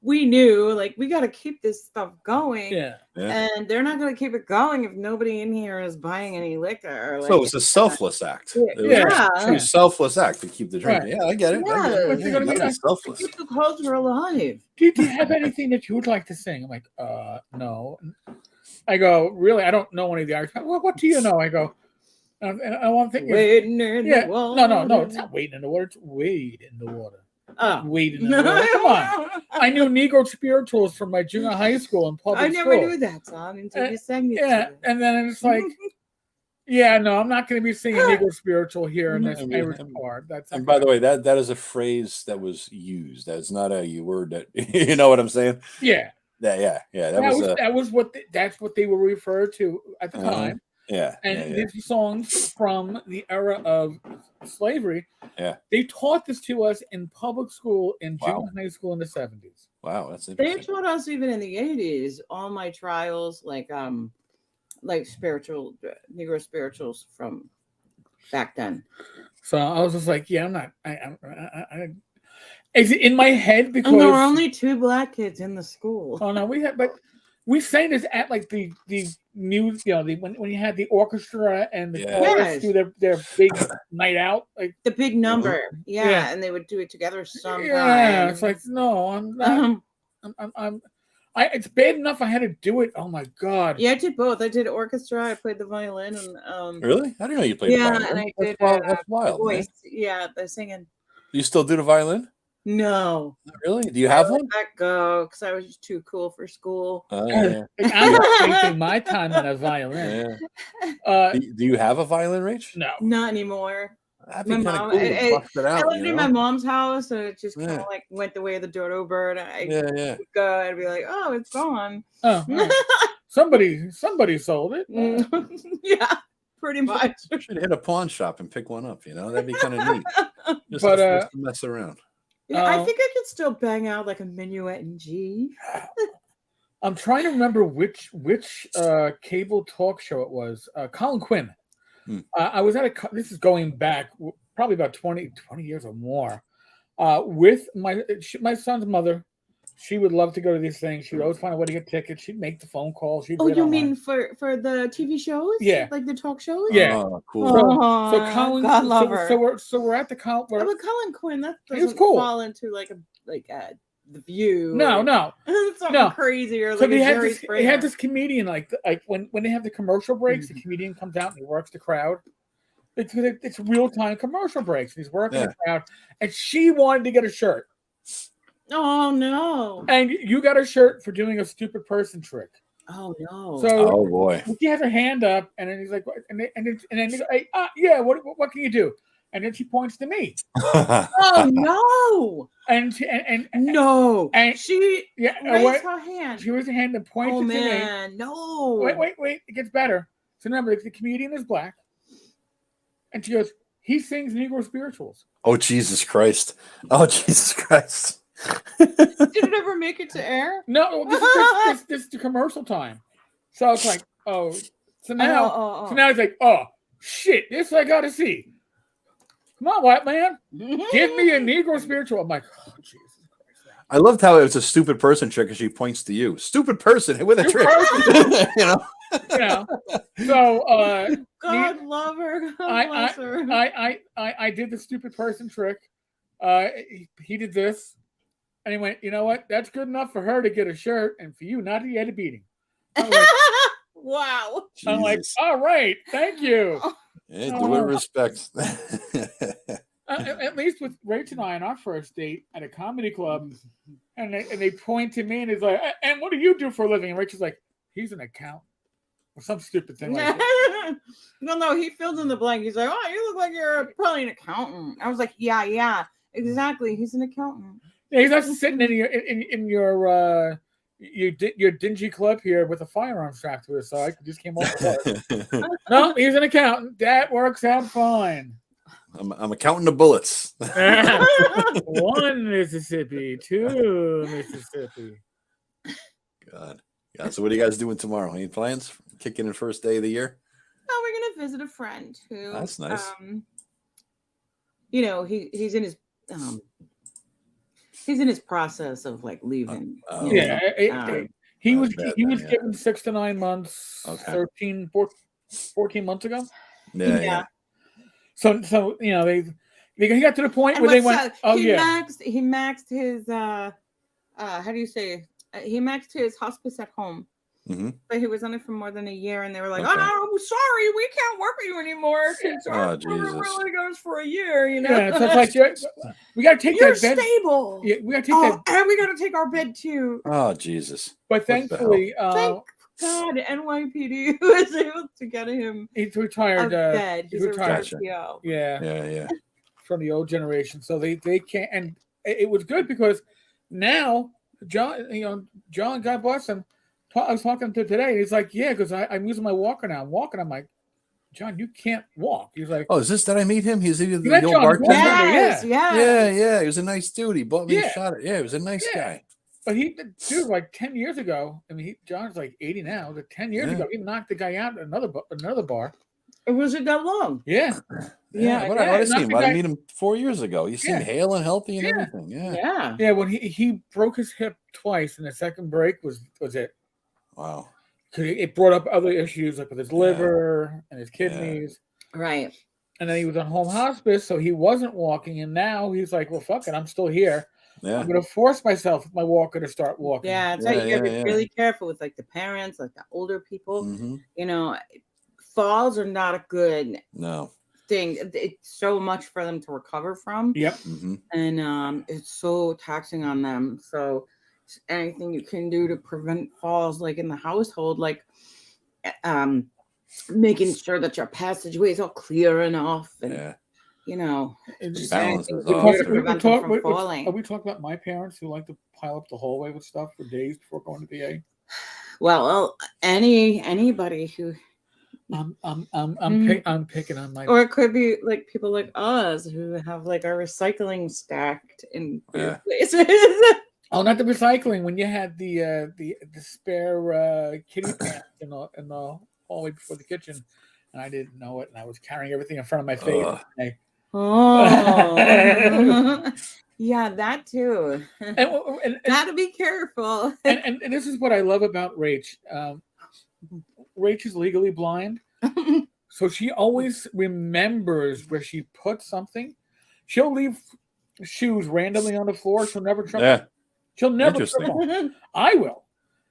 we knew like we got to keep this stuff going. And they're not going to keep it going if nobody in here is buying any liquor. So it's a selfless act. It's a selfless act to keep the drinking. Yeah, I get it. It's selfless. Keep the culture alive. Do you have anything that you would like to sing? I'm like, no. I go, really? I don't know any of the Irish. Well, what do you know? I go, and I want to think. Waiting in the water. No. It's not waiting in the water. It's wade in the water. Oh. Wade in the water. Come on. I knew Negro spirituals from my junior high school and public school. I never knew that song until you sang it. Yeah, and then it's like, no, I'm not going to be singing Negro spiritual here in this Irish part. And by the way, that is a phrase that was used. That's not a word that you know what I'm saying. Yeah. That's what they were referred to at the time. Yeah. And these songs from the era of slavery. Yeah. They taught this to us in public school in junior high school in the 70s. Wow, that's interesting. They taught us even in the 80s. All my trials, like spiritual Negro spirituals from back then. So I was just like, I'm not. Is it in my head because there were only 2 black kids in the school. Oh no, we sang this at like the news, when you had the orchestra and the chorus do their big night out, like the big number, and they would do it together sometimes. Yeah, it's like no, I'm not. It's bad enough I had to do it. Oh my god. Yeah, I did both. I did orchestra. I played the violin and Really? I didn't know you played the violin. And I did that's wild. Voice. Yeah, the singing. You still do the violin? No. Really? Do you have one? I go because I was just too cool for school. I'm not wasting my time on a violin. Do you have a violin, Rach? No, not anymore. That'd be kind of cool to bust it out. I lived in my mom's house, and it just kind of like went the way of the dodo bird. I would go and be like, "Oh, it's gone." Oh, somebody sold it. Yeah, pretty much. You should hit a pawn shop and pick one up. That'd be kind of neat. Just to mess around. Yeah, I think I could still bang out like a minuet in G. I'm trying to remember which cable talk show it was. Colin Quinn. I was at this is going back probably about 20 years or more. With my son's mother. She would love to go to these things. She would always find a way to get tickets. She'd make the phone calls. You mean for the TV shows? Yeah, like the talk shows. Yeah, cool. So Colin, God love her. So we're at the Colin. But Colin Quinn, that doesn't cool. fall into like The View. No, something crazy or so like Jerry Springer. They had this comedian like when they have the commercial breaks, the comedian comes out and he works the crowd. It's real time commercial breaks. He's working the crowd, and she wanted to get a shirt. Oh no! And you got a shirt for doing a stupid person trick. Oh no! So oh boy, she has her hand up, and then he's like, and then he goes, hey, yeah, what can you do? And then she points to me. Oh no! And no, and she raised her hand. She raised her hand and pointed to me. Oh man, no! Wait! It gets better. So remember, the comedian is black, and she goes, he sings Negro spirituals. Oh Jesus Christ! Oh Jesus Christ! Did it ever make it to air? No, this is the commercial time. So it's like, oh. So now he's like, oh shit, this I gotta see. Come on, white man, give me a Negro spiritual. I'm like, oh Jesus Christ. I loved how it was a stupid person trick, and she points to you, stupid person with a trick. You know. Yeah. So God love her. God bless her. I did the stupid person trick. He did this, and he went, you know what? That's good enough for her to get a shirt, and for you not to get a beating. I'm like, wow. Jesus. I'm like, all right, thank you. Yeah, do it respect. At least with Rach and I on our first date at a comedy club, and they point to me and he's like, and what do you do for a living? And Rachel's like, he's an accountant. Or some stupid thing like that. No, he filled in the blank. He's like, oh, you look like you're probably an accountant. I was like, yeah, exactly. He's an accountant. Yeah, he's not sitting in your dingy club here with a firearm strapped to his side. Just came off the bar. No, he's an accountant. That works out fine. I'm counting the bullets. 1 Mississippi, 2 Mississippi. God. Yeah. So what are you guys doing tomorrow? Any plans? Kicking in first day of the year? Oh, we're gonna visit a friend who. That's nice. You know, he's in his process of like leaving. He was given 6 to 9 months, 14 months ago. Yeah. So you know he got to the point where they went. He maxed his how do you say? He maxed his hospice at home. Mm-hmm. But he was on it for more than a year, and they were like, "Oh, sorry, we can't work with you anymore since our program really goes for a year." You know, yeah. So it's like we got to take you're that bed. Stable. Yeah, we got to take that, and we got to take our bed too. Oh Jesus! But thankfully, thank God, NYPD was able to get him. He's retired. Bed. He's retired. Yeah. From the old generation, so they can't, and it was good because now John, God bless him. I was talking to him today. He's like, yeah, because I'm using my walker now. I'm walking. I'm like, John, you can't walk. He's like, oh, is this that I meet him? He's the old John bartender. Yeah. He was a nice dude. He bought me a shot. Yeah, he was a nice guy. But dude, like 10 years ago. I mean, John's like 80 now. But 10 years ago, he knocked the guy out at another bar. Was it that long? Yeah. What I seen him? I meet him 4 years ago. He seemed hale and healthy and everything. Yeah. When he broke his hip twice, and the second break was it. Wow. It brought up other issues like with his liver and his kidneys. Right. And then he was on home hospice, so he wasn't walking. And now he's like, well, fuck it, I'm still here. Yeah. I'm going to force myself, my walker, to start walking. Yeah. So you got to be really careful with like the parents, like the older people. Mm-hmm. You know, falls are not a good thing. It's so much for them to recover from. Yep. Mm-hmm. And it's so taxing on them. So anything you can do to prevent falls, like in the household, like making sure that your passageway is all clear enough, and you know, are we talking about my parents who like to pile up the hallway with stuff for days before going to VA? Well, anybody who I'm picking on my, or it could be like people like us who have like our recycling stacked in places. Oh, not the recycling. When you had the spare kitty pants in the hallway before the kitchen, and I didn't know it, and I was carrying everything in front of my face. Oh, yeah, that too. And gotta be careful. And this is what I love about Rach. Rach is legally blind, so she always remembers where she put something. She'll leave shoes randomly on the floor. She'll never trip. Yeah. She'll never trip on. I will.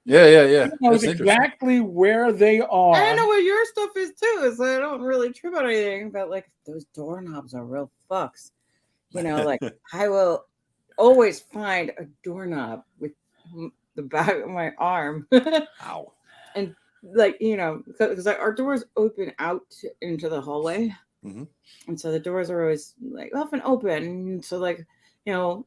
Yeah. She knows exactly where they are. I know where your stuff is too, so I don't really trip on anything. But like those doorknobs are real fucks. You know, like I will always find a doorknob with the back of my arm. Ow. And like, you know, because our doors open out into the hallway. Mm-hmm. And so the doors are always like often open. So like, you know,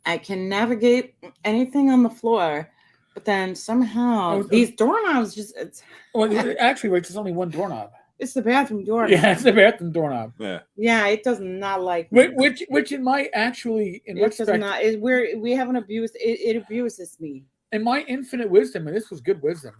I can navigate anything on the floor, but then somehow these doorknobs just actually, Rach, there's only one doorknob. It's the bathroom doorknob. Yeah, it's the bathroom doorknob. Yeah, it does not like me. Which it might actually, in retrospect, does not. We have an abuse. It abuses me. In my infinite wisdom, and this was good wisdom,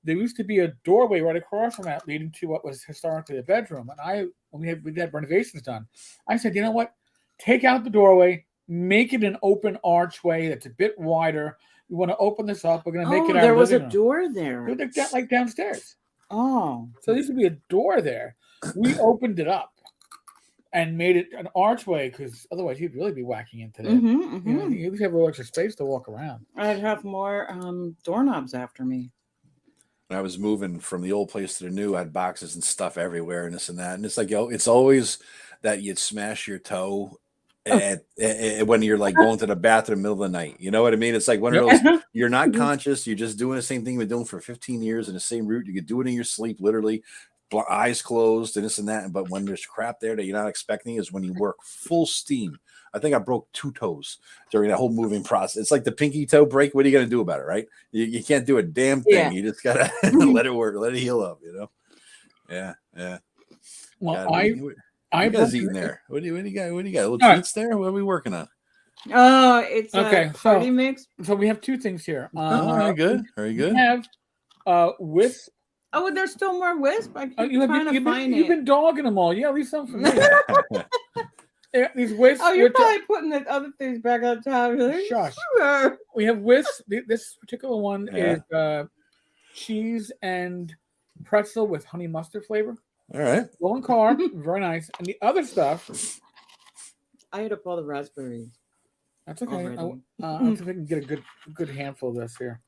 there used to be a doorway right across from that leading to what was historically a bedroom. And when we had renovations done, I said, you know what? Take out the doorway, make it an open archway that's a bit wider. We want to open this up. We're going to make it our there was a room. door there. Like downstairs. Oh. So there used to be a door there. We opened it up and made it an archway because otherwise you'd really be whacking into that. You have a little extra space to walk around. I'd have more doorknobs after me. When I was moving from the old place to the new, I had boxes and stuff everywhere and this and that. And it's like, it's always that you'd smash your toe when you're like going to the bathroom in the middle of the night. You know what I mean? It's like one of those, you're not conscious. You're just doing the same thing you've been doing for 15 years in the same route. You could do it in your sleep, literally. Eyes closed and this and that. But when there's crap there that you're not expecting is when you work full steam. I think I broke 2 toes during that whole moving process. It's like the pinky toe break. What are you going to do about it, right? You can't do a damn thing. Yeah. You just got to let it work, let it heal up, you know? Yeah. Well, you guys eating there? What do you got? Little treats there? What are we working on? Oh, it's okay. Party mix. So we have 2 things here. Very good. Very good. We have wisp. Oh, there's still more wisp. I keep you've been dogging them all. Yeah, at least some for me. Yeah, these wisps. Oh, you're probably putting the other things back on top. Shush. We have wisps. This particular one is cheese and pretzel with honey mustard flavor. All right. Low in carb, very nice. And the other stuff, I ate up all the raspberries. That's okay. I'll see if I can get a good handful of this here.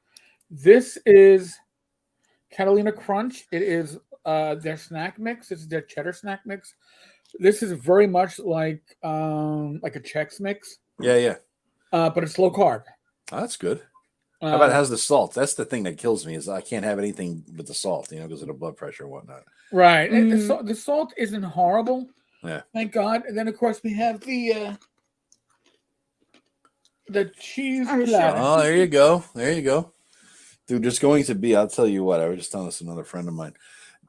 This is Catalina Crunch. It is their snack mix. It's their cheddar snack mix. This is very much like a Chex Mix. Yeah. But it's low carb. Oh, that's good. How about it has the salt? That's the thing that kills me is I can't have anything with the salt, because of the blood pressure and whatnot. Right. The salt isn't horrible. Yeah. Thank God. And then of course we have the cheese platter. Oh, there you go. Dude, there's going to be, I'll tell you what, I was just telling this to another friend of mine.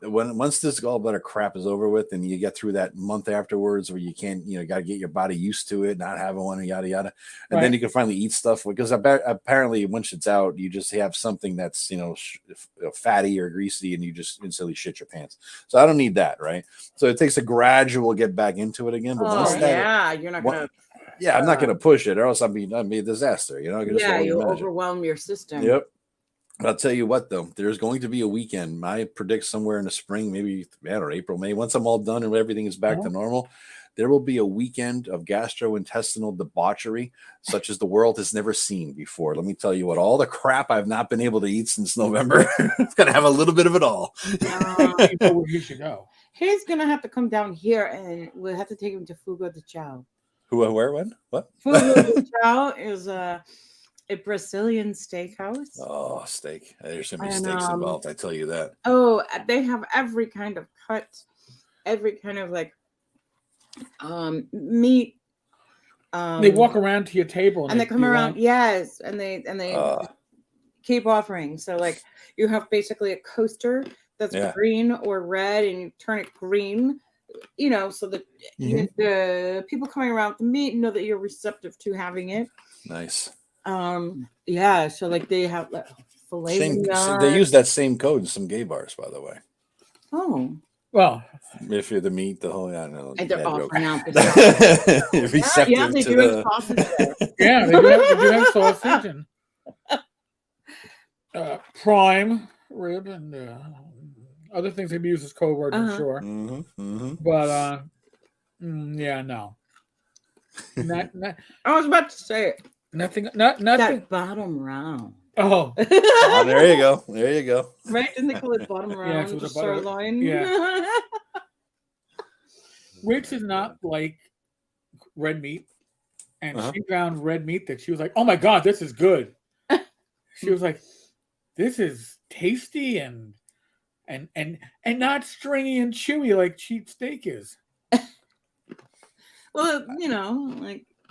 Once this gallbladder crap is over with and you get through that month afterwards where you can't, got to get your body used to it, not having one, and yada, yada. And then you can finally eat stuff because apparently once it's out, you just have something that's, fatty or greasy and you just instantly shit your pants. So I don't need that. Right. So it takes a gradual get back into it again. But you're not going to. Yeah, I'm not going to push it or else I'd be a disaster. You overwhelm your system. Yep. I'll tell you what, though, there's going to be a weekend. I predict somewhere in the spring, maybe April, May. Once I'm all done and everything is back to normal, there will be a weekend of gastrointestinal debauchery such as the world has never seen before. Let me tell you what, all the crap I've not been able to eat since November, it's going to have a little bit of it all. You should go. He's going to have to come down here and we'll have to take him to Fugo de Chao. Who, where, when? What? Fugo de Chao is a Brazilian steakhouse. Oh, steak. There's going to be steaks involved. I tell you that. Oh, they have every kind of cut, every kind of meat. They walk around to your table and they come around. Yes. And they keep offering. So you have basically a coaster that's green or red and you turn it green, so that the people coming around with the meat know that you're receptive to having it. Nice. So they have filet mignon. They use that same code in some gay bars, by the way. Oh, well, if you're the meat, the whole and they're offering out the they do have sausage there. Yeah, they do have sausage and prime rib and other things they use as code words, I'm sure. But no. Not, I was about to say it. Nothing. That bottom round. Oh. There you go. Right? Didn't they call it bottom round? Yeah, the sirloin. Yeah. Which is not like red meat. And she found red meat that she was like, "Oh my God, this is good." She was like, "This is tasty and not stringy and chewy like cheap steak is." Well,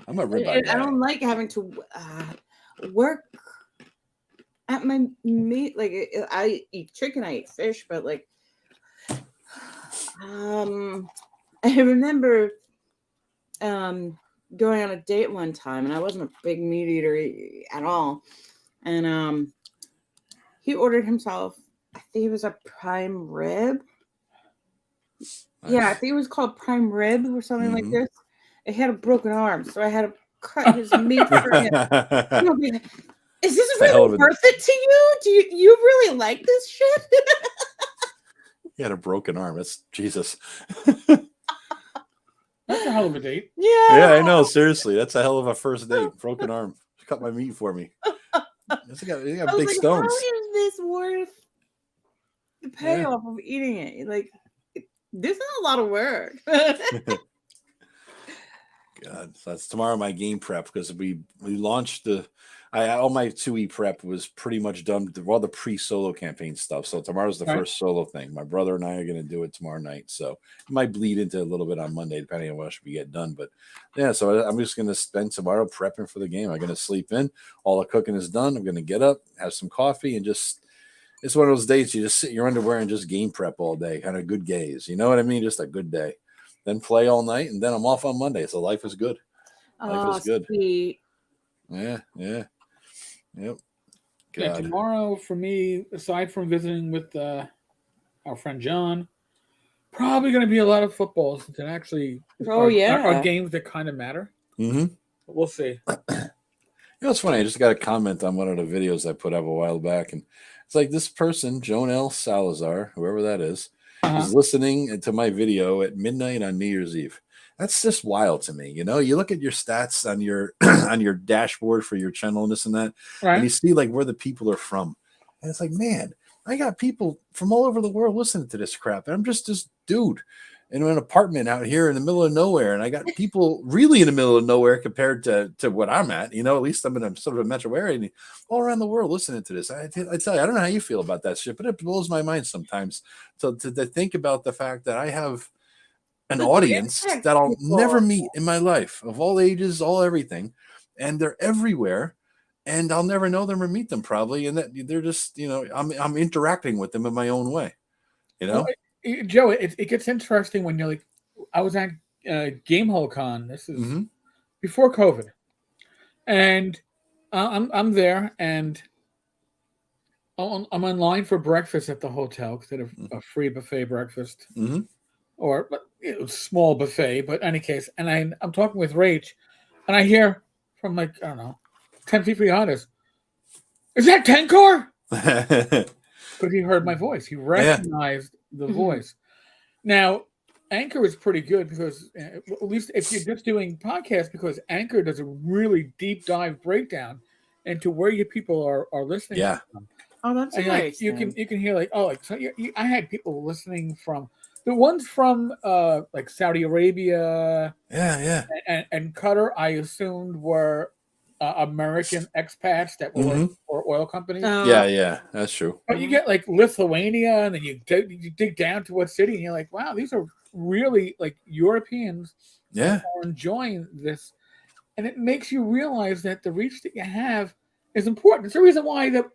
I'm a ribeye guy. I don't like having to work at my meat. I eat chicken, I eat fish, but I remember going on a date one time, and I wasn't a big meat eater at all. And he ordered himself I think it was a prime rib. Nice. Yeah, I think it was called prime rib or something like this. It had a broken arm, so I had to cut his meat for him. Is this really worth it to you? Do you really like this shit? He had a broken arm. That's Jesus. That's a hell of a date. Yeah. Yeah, I know. Seriously, that's a hell of a first date. Broken arm. Cut my meat for me. You got big stones. How is this worth the payoff of eating it? Like, this is a lot of work. God, so that's tomorrow my game prep because we launched all my 2E prep was pretty much done all the pre-solo campaign stuff. So tomorrow's the first solo thing. My brother and I are going to do it tomorrow night. So it might bleed into a little bit on Monday, depending on what we get done. But yeah, so I'm just going to spend tomorrow prepping for the game. I'm going to sleep in. All the cooking is done. I'm going to get up, have some coffee, and just it's one of those days you just sit in your underwear and just game prep all day. Kind of good gaze. You know what I mean? Just a good day. Then play all night, and then I'm off on Monday. So life is good. Life is good. Sweet. Yeah. Yep. God. Yeah, tomorrow for me, aside from visiting with our friend John, probably going to be a lot of footballs that actually are games that kind of matter. Mm-hmm. But we'll see. It's funny. I just got a comment on one of the videos I put up a while back, and it's like this person, Joan L. Salazar, whoever that is listening to my video at midnight on New Year's Eve. That's just wild to me. You know, you look at your stats on your on your dashboard for your channel and this and that, and you see like where the people are from. And it's like, man, I got people from all over the world listening to this crap. And I'm just this dude in an apartment out here in the middle of nowhere. And I got people really in the middle of nowhere compared to what I'm at. You know, at least I'm in a sort of a metro area and all around the world listening to this. I tell you, I don't know how you feel about that shit, but it blows my mind sometimes to think about the fact that I have an audience that I'll never meet in my life, of all ages, all everything, and they're everywhere, and I'll never know them or meet them probably, and that they're just, you know, I'm interacting with them in my own way, you know. Well, Joe, it gets interesting when you're like, I was at Gamehole Con. This is before COVID, and I'm there, and I'm in line for breakfast at the hotel because they have a free buffet breakfast. Or it was small buffet, but in any case, and I'm talking with Rach, and I hear from like, I don't know, 10 feet behind us, is that Tenkar? Because he heard my voice. He recognized the voice. Now, Anchor is pretty good because, at least if you're just doing podcasts, because Anchor does a really deep dive breakdown into where your people are listening from. Oh, that's nice. Like, you can hear like, oh, like so I had people listening from the ones from like Saudi Arabia, and Qatar. I assumed were American expats that were for oil companies. Yeah, that's true. But you get like Lithuania, and then you dig down to what city, and you're like, wow, these are really like Europeans that are enjoying this, and it makes you realize that the reach that you have is important. It's the reason why that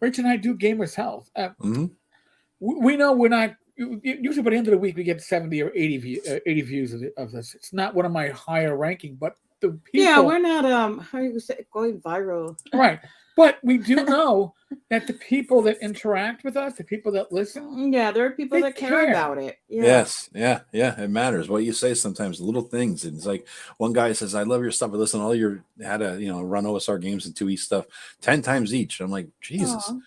Rich and I do Gamers Health. We know we're not. Usually by the end of the week we get 70 or 80 views of this. It's not one of my higher ranking, but the people. Yeah, we're not how you say going viral, right? But we do know that the people that interact with us, the people that listen, there are people that care about it. Yes, it matters what you say sometimes, little things. And it's like one guy says, "I love your stuff. I listen to all your how to run OSR games and 2E stuff 10 times each." I'm like, Jesus. Aww.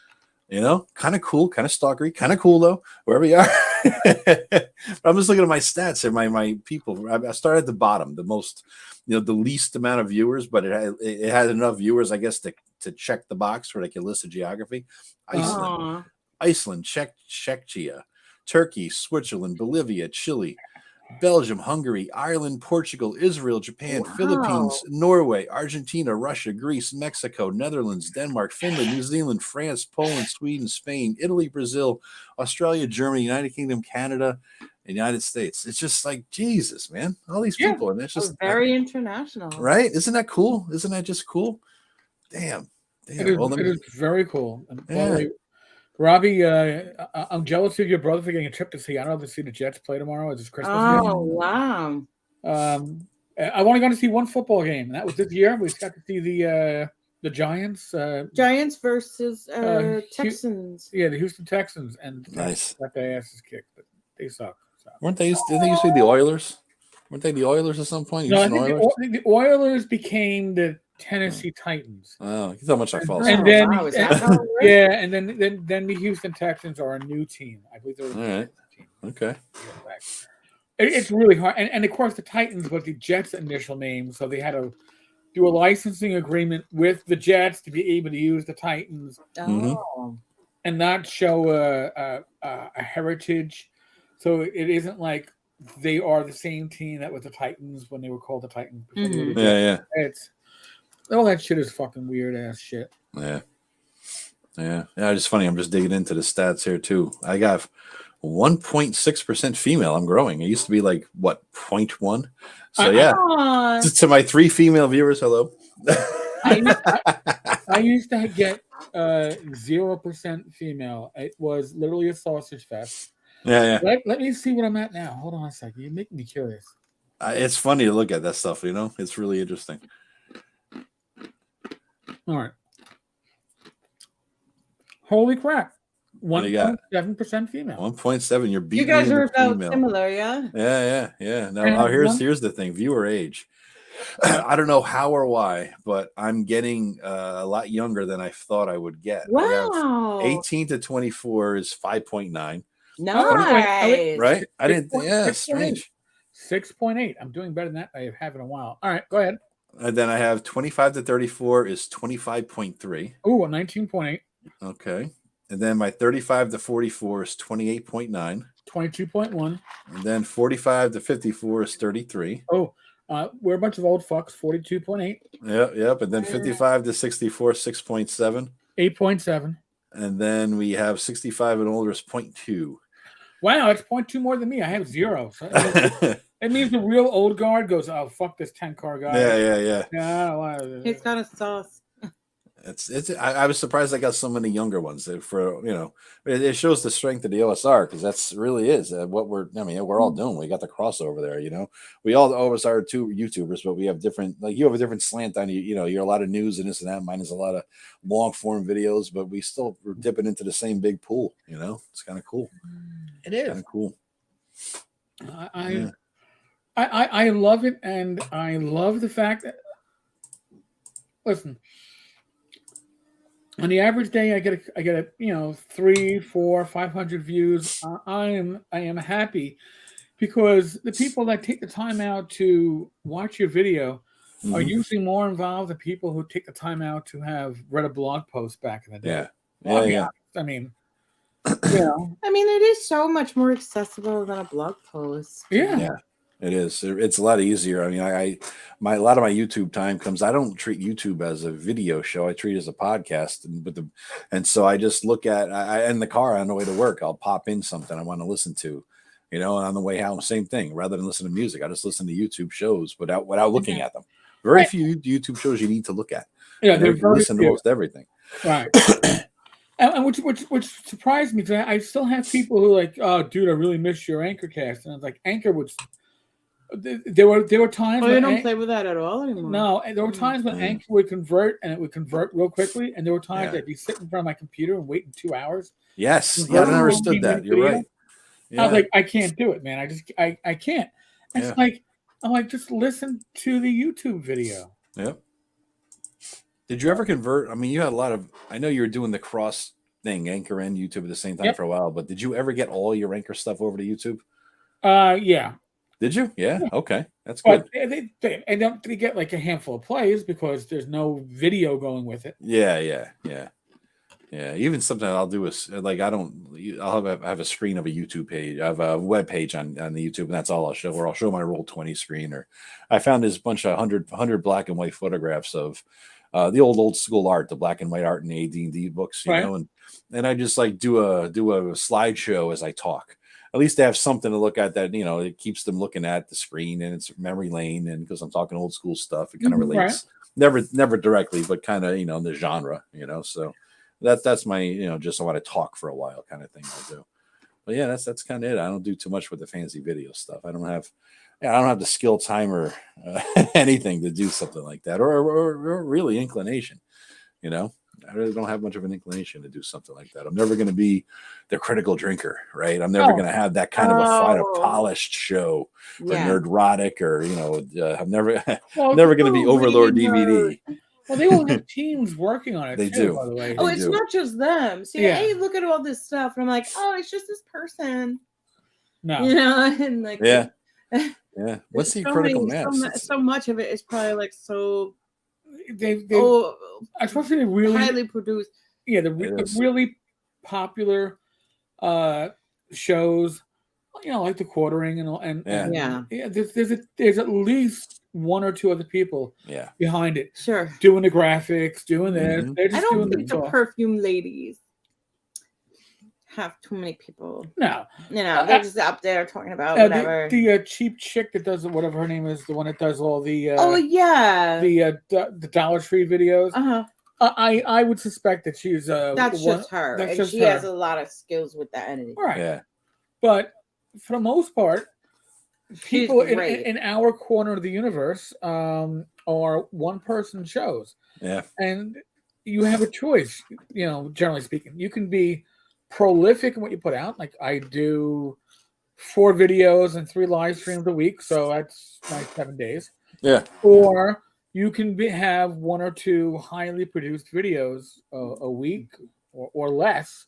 Kind of cool, kind of stalkery, kind of cool though, wherever you are. But I'm just looking at my stats and my people. I started at the bottom, the most, the least amount of viewers, but it had enough viewers, I guess, to check the box where they can list the geography. Iceland, Czechia, Turkey, Switzerland, Bolivia, Chile, Belgium, Hungary, Ireland, Portugal, Israel, Japan, Philippines, Norway, Argentina, Russia, Greece, Mexico, Netherlands, Denmark, Finland, New Zealand, France, Poland, Sweden, Spain, Italy, Brazil, Australia, Germany, United Kingdom, Canada, and United States. It's just like, Jesus, man, all these people, and it's just very international, right? Isn't that cool? Isn't that just cool? Damn. It is very cool. And Robbie, I'm jealous of your brother for getting a trip to see. I don't know to see the Jets play tomorrow. It's Christmas. Wow! I've only gone to see one football game, and that was this year. We got to see the The Giants. Giants versus Texans. Yeah, the Houston Texans, and nice. Got their asses kicked, but they suck. So. Didn't they used to be the Oilers? Weren't they the Oilers at some point? No, I think the Oilers became the Tennessee Titans. Oh, you know how much I follow. And then, and then the Houston Texans are a new team. I believe they're all right. Team. Okay. It's really hard, and of course the Titans was the Jets' initial name, so they had to do a licensing agreement with the Jets to be able to use the Titans and not show a heritage. So it isn't like they are the same team that was the Titans when they were called the Titans. Yeah. It's all that shit is fucking weird ass shit. Yeah. It's funny. I'm just digging into the stats here too. I got 1.6% female. I'm growing. It used to be like what 0.1. So to my 3 female viewers, hello. I used to get 0% female. It was literally a sausage fest. Yeah. Let me see what I'm at now. Hold on a second. You're making me curious. It's funny to look at that stuff. It's really interesting. All right. Holy crap. 1.7% female. 1.7. You're beating. You guys are about similar, yeah? Yeah. Now, here's the thing. Viewer age. I don't know how or why, but I'm getting a lot younger than I thought I would get. Wow. 18 to 24 is 5.9. Nice. Right? I didn't think. Yeah, strange. 6.8. I'm doing better than that. I have in a while. All right, go ahead. And then I have 25 to 34 is 25.3. Ooh, a 19.8. Okay. And then my 35 to 44 is 28.9. 22.1. And then 45 to 54 is 33. Oh, we're a bunch of old fucks. 42.8. Yep. And then 55 to 64, 6.7. 8.7. And then we have 65 and older is 0.2. Wow, it's 0.2 more than me. I have 0. So it means the real old guard goes, oh, fuck this Tenkar guy. Yeah. He's got a sauce. I was surprised I got so many younger ones. It shows the strength of the OSR because that's really is what we're all doing. We got the crossover there, we all always are two YouTubers, but we have different, like you have a different slant on you're a lot of news and this and that. Mine is a lot of long form videos, but we're dipping into the same big pool, it's kind of cool. It is kind of cool. I love it. And I love the fact that, listen, on the average day, I get a 300, 400, 500 views. I am happy because the people that take the time out to watch your video are usually more involved than people who take the time out to have read a blog post back in the day. Yeah. I mean, it is so much more accessible than a blog post. Yeah. It is. It's a lot easier. I mean, a lot of my YouTube time comes. I don't treat YouTube as a video show. I treat it as a podcast, and so I just look at. In the car on the way to work, I'll pop in something I want to listen to, and on the way home, same thing. Rather than listen to music, I just listen to YouTube shows without looking at them. Very few YouTube shows you need to look at. Yeah, you listen to most everything. Right. And which surprised me because I still have people who are like, oh, dude, I really miss your Anchor cast, and I was like, Anchor would. There were times when they don't play with that at all anymore. No, and there were times when Anchor would convert, and it would convert real quickly, and there were times I'd be sitting in front of my computer and waiting 2 hours. Yes, I understood that. You're right. I was like, I can't do it, man. I can't. And it's like, I'm like, just listen to the YouTube video. Yep. Did you ever convert? I mean, you had a lot of. I know you were doing the cross thing, Anchor and YouTube at the same time for a while, but did you ever get all your Anchor stuff over to YouTube? Yeah. Did you? Yeah. Okay. That's good. But they get like a handful of plays because there's no video going with it. Yeah. Even sometimes I'll do I'll have a screen of a YouTube page. I have a web page on the YouTube, and that's all I'll show. Or I'll show my Roll20 screen. Or I found this bunch of 100 black and white photographs of the old school art, the black and white art in the AD&D books, you know, and I just like do a slideshow as I talk. At least they have something to look at that, it keeps them looking at the screen and it's memory lane. And because I'm talking old school stuff, it kind of relates, never directly, but kind of, in the genre, so that's my, just I want to talk for a while kind of thing I do. But yeah, that's kind of it. I don't do too much with the fancy video stuff. I don't have I don't have the skill, time, or anything to do something like that, or really inclination. You know, I really don't have much of an inclination to do something like that. I'm never going to be the critical drinker, right? I'm never going to have that kind of a fine, polished show or nerdrotic, or I'm never never going to be Overlord DVD. Well, they all have teams working on it. They too, do. by the way. Oh, it's not just them. See, hey, look at all this stuff, and I'm like, oh, it's just this person. No, and like, yeah. What's the critical mass? So much of it is probably like so. Especially the really highly produced. Yeah, the really popular shows, like the Quartering and there's at least one or two other people behind it. Sure. Doing the graphics, doing this. They're just I don't think the perfume ladies have too many people. No. They're just up there talking about whatever. The cheap chick that does whatever her name is, the one that does all the the Dollar Tree videos. I would suspect that she's that's just her. And she has a lot of skills with that entity. Right. Yeah. But for the most part, people in our corner of the universe are one-person shows. Yeah. And you have a choice, generally speaking. You can be prolific in what you put out. Like I do 4 videos and 3 live streams a week, so that's like 7 days. Yeah. Or you can have 1 or 2 highly produced videos a week or less.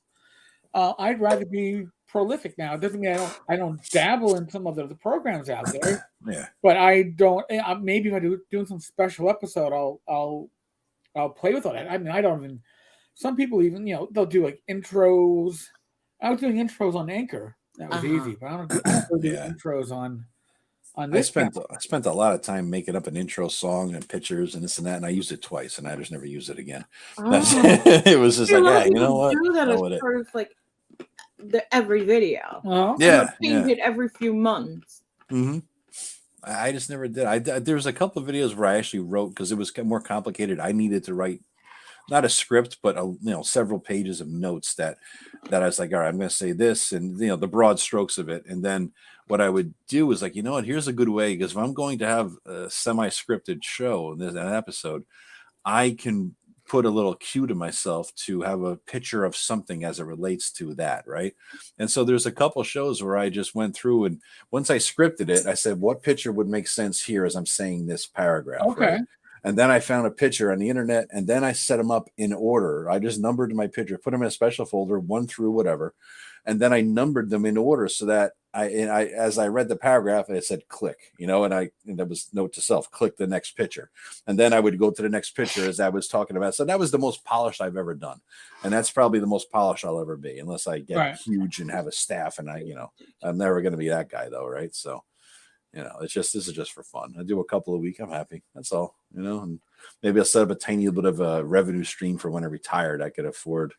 I'd rather be prolific now. It doesn't mean I don't dabble in some of the programs out there. Yeah. But I don't. Maybe if I doing some special episode, I'll play with it. I mean, I don't even. Some people even they'll do like intros. I was doing intros on Anchor. That was easy, but I don't do intros on this. I spent a lot of time making up an intro song and pictures and this and that, and I used it twice, and I just never used it again. It was just like, you know what? Do that as part of like every video. Change it every few months. Mm-hmm. I just never did. There was a couple of videos where I actually wrote because it was more complicated. I needed to write not a script, but several pages of notes that I was like, all right, I'm going to say this and the broad strokes of it. And then what I would do is like, you know what, here's a good way, because if I'm going to have a semi-scripted show in an episode, I can put a little cue to myself to have a picture of something as it relates to that, right? And so there's a couple shows where I just went through, and once I scripted it, I said, what picture would make sense here as I'm saying this paragraph? Okay. Right? And then I found a picture on the internet, and then I set them up in order. I just numbered my picture, put them in a special folder, 1 through whatever, and then I numbered them in order so that as I read the paragraph, it said click, and that was note to self, click the next picture. And then I would go to the next picture as I was talking about. So that was the most polished I've ever done. And that's probably the most polished I'll ever be, unless I get huge and have a staff. And I'm never going to be that guy though. Right. So, this is just for fun. I do a couple a week. I'm happy. That's all, and maybe I'll set up a tiny bit of a revenue stream for when I retired. I could afford,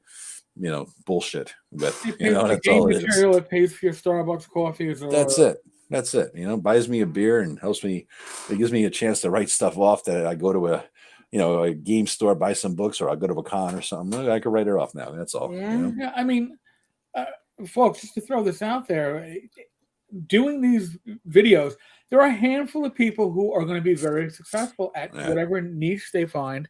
bullshit. But that's all it is. Material that pays for your Starbucks coffees. That's it. Buys me a beer and helps me. It gives me a chance to write stuff off that I go to a game store, buy some books, or I go to a con or something. I can write it off now. That's all. Yeah. I mean, folks, just to throw this out there, doing these videos, there are a handful of people who are going to be very successful at whatever niche they find.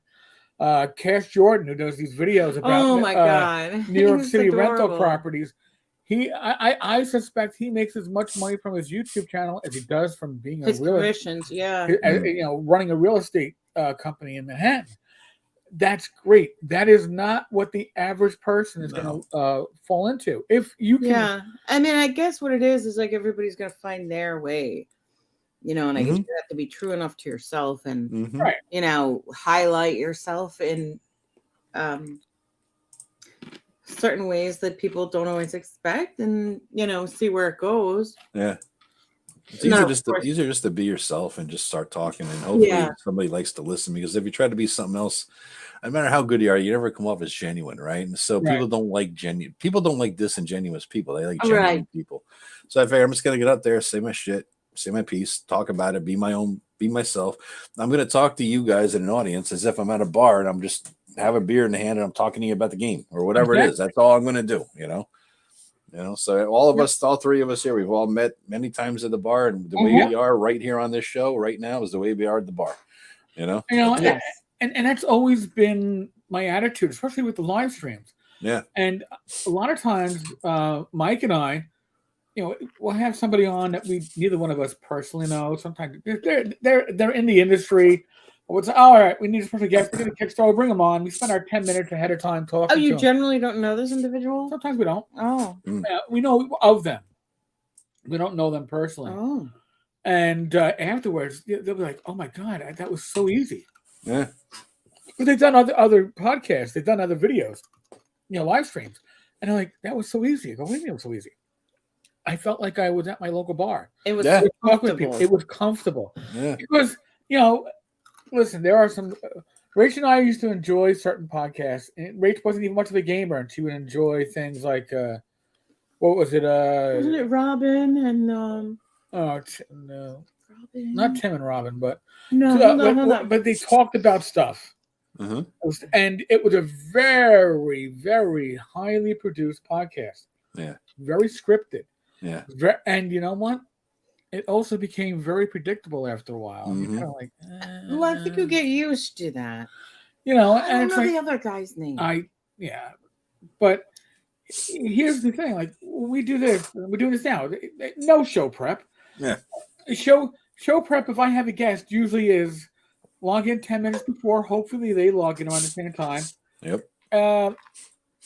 Cash Jordan, who does these videos about New York City rental properties, I suspect he makes as much money from his YouTube channel as he does from being commissions, running a real estate company in Manhattan. That's great. That is not what the average person is going to fall into. If you can, I mean, I guess what it is like everybody's going to find their way, and I guess you have to be true enough to yourself and highlight yourself in certain ways that people don't always expect, and see where it goes. Yeah. It's easier just to be yourself and just start talking, and hopefully somebody likes to listen, because if you try to be something else, no matter how good you are, you never come off as genuine, right? And so people don't like people don't like disingenuous people. They like genuine people. So I figure I'm just gonna get up there, say my shit, say my piece, talk about it, be myself. I'm gonna talk to you guys in an audience as if I'm at a bar and I'm just have a beer in the hand and I'm talking to you about the game or whatever it is. That's all I'm gonna do, So all of us, all three of us here, we've all met many times at the bar, and the way we are right here on this show right now is the way we are at the bar. Yes. And that's always been my attitude, especially with the live streams. Yeah. And a lot of times, Mike and I, we'll have somebody on that neither one of us personally know. Sometimes they're in the industry. We'll say, all right, we need a special guest. We're going to Kickstarter, bring them on. We spend our 10 minutes ahead of time talking. Oh, you generally don't know this individual? Sometimes we don't. Oh. We know of them. We don't know them personally. Oh. And afterwards, they'll be like, oh my God, that was so easy. Yeah. But they've done other podcasts. They've done other videos, live streams. And they're like, that was so easy. I go, what do you mean it was so easy? I felt like I was at my local bar. It was comfortable. It was comfortable. Yeah. Because, listen, there are some. Rach and I used to enjoy certain podcasts. And Rach wasn't even much of a gamer, and she would enjoy things like, what was it? Wasn't it Robin and no, Robin. Not Tim and Robin, but but they talked about stuff. And it was a very, very highly produced podcast. Yeah. Very scripted. Yeah. And you know what? It also became very predictable after a while. You're kind of like, well, I think you get used to that. And I don't it's know like, the other guy's name. But here's the thing: like we do this, we're doing this now. No show prep. Yeah. Show prep. If I have a guest, usually is log in 10 minutes before. Hopefully, they log in around the same time. Yep.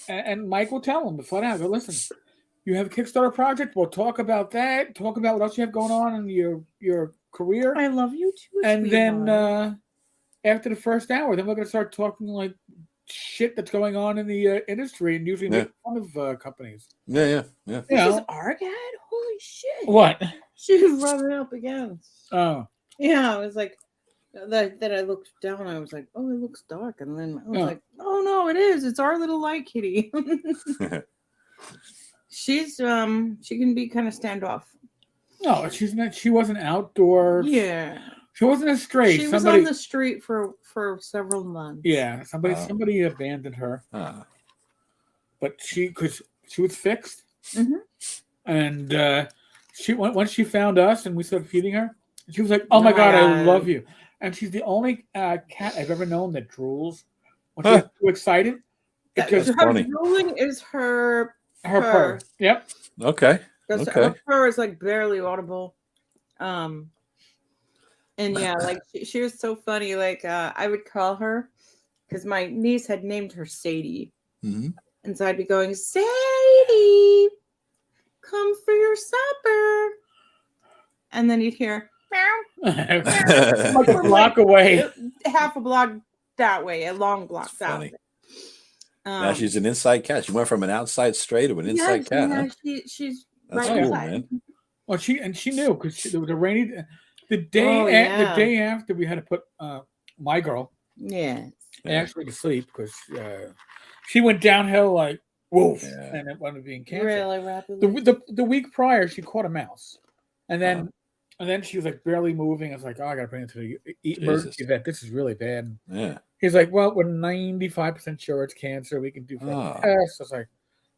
And Mike will tell them flat out, go, listen, you have a Kickstarter project. We'll talk about that. Talk about what else you have going on in your career. I love you too. And then after the first hour, then we're going to start talking like shit that's going on in the industry, and usually make fun of companies. Yeah. This is our dad? Holy shit. What? She was rubbing up against. Oh. Yeah, I was like, that I looked down, I was like, oh, it looks dark. And then I was like, oh, no, it is. It's our little light kitty. She's, she can be kind of standoff. No, she's not. She wasn't outdoor. Yeah. She wasn't a stray. She was on the street for several months. Yeah, somebody abandoned her. But she was fixed. And once she found us and we started feeding her, she was like, "Oh my God, I love you." And she's the only cat I've ever known that drools when she's too excited. Because her drooling is her purr. Yep. Okay. Her purr is like barely audible. And yeah, like she was so funny. Like I would call her because my niece had named her Sadie. And so I'd be going, Sadie, come for your supper. And then you'd hear meow. Like a block away. Half a block that way, a long block that way. Now she's an inside cat. She went from an outside stray to an inside cat. Yeah, huh? She's that's right cool, inside. man. Well, she knew because there was a rainy the day after we had to put my girl actually to sleep because she went downhill like wolf and it wanted to be in cancer. Really rapidly. The week prior she caught a mouse, and then she was like barely moving. I was like, oh, I gotta bring it to the emergency vet. This is really bad. Yeah. He's like, well, we're 95% sure it's cancer. We can do tests. I was like,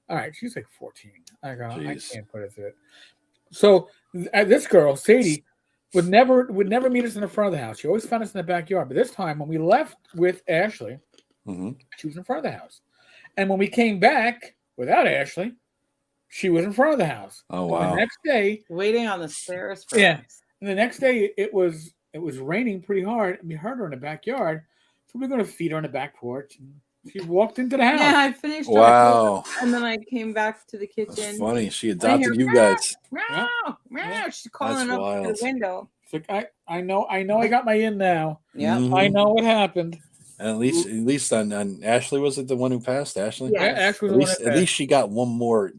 all right. She's like 14. I go, I can't put it through it. So this girl, Sadie, would never meet us in the front of the house. She always found us in the backyard. But this time, when we left with Ashley, she was in front of the house. And when we came back without Ashley, she was in front of the house. Oh wow! The next day, waiting on the stairs for us. And the next day, it was raining pretty hard, and we heard her in the backyard. So we're going to feed her on the back porch. And she walked into the house. Yeah, I finished. Wow! And then I came back to the kitchen. That's funny. She adopted you guys. Meow, meow. She's calling up to the window. It's like I know I got my in now. Yeah, I know what happened. And at least on Ashley, was it the one who passed? Ashley. Yeah, Ashley was at least she got one more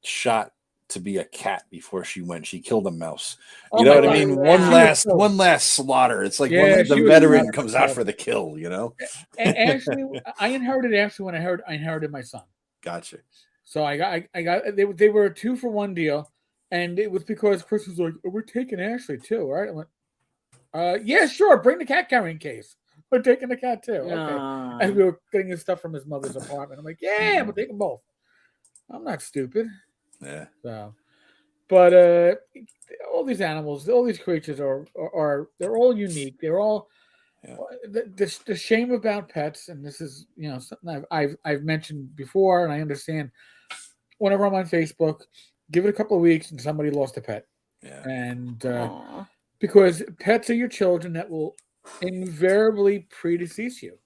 shot to be a cat before she went. She killed a mouse. You know what I mean? Yeah. One last slaughter. It's like the veteran comes out for the kill. You know. And Ashley, I inherited Ashley when I inherited my son. Gotcha. So I got they were a 2-for-1 deal, and it was because Chris was like, we're taking Ashley too, right? I went, yeah, sure, bring the cat carrying case. We're taking the cat too. Okay. And we were getting his stuff from his mother's apartment. I'm like, yeah, we'll take them both. I'm not stupid. Yeah. So, but all these animals, all these creatures are they're all unique. They're all the shame about pets, and this is something I've mentioned before, and I understand. Whenever I'm on Facebook, give it a couple of weeks, and somebody lost a pet, and because pets are your children that will invariably predecease you.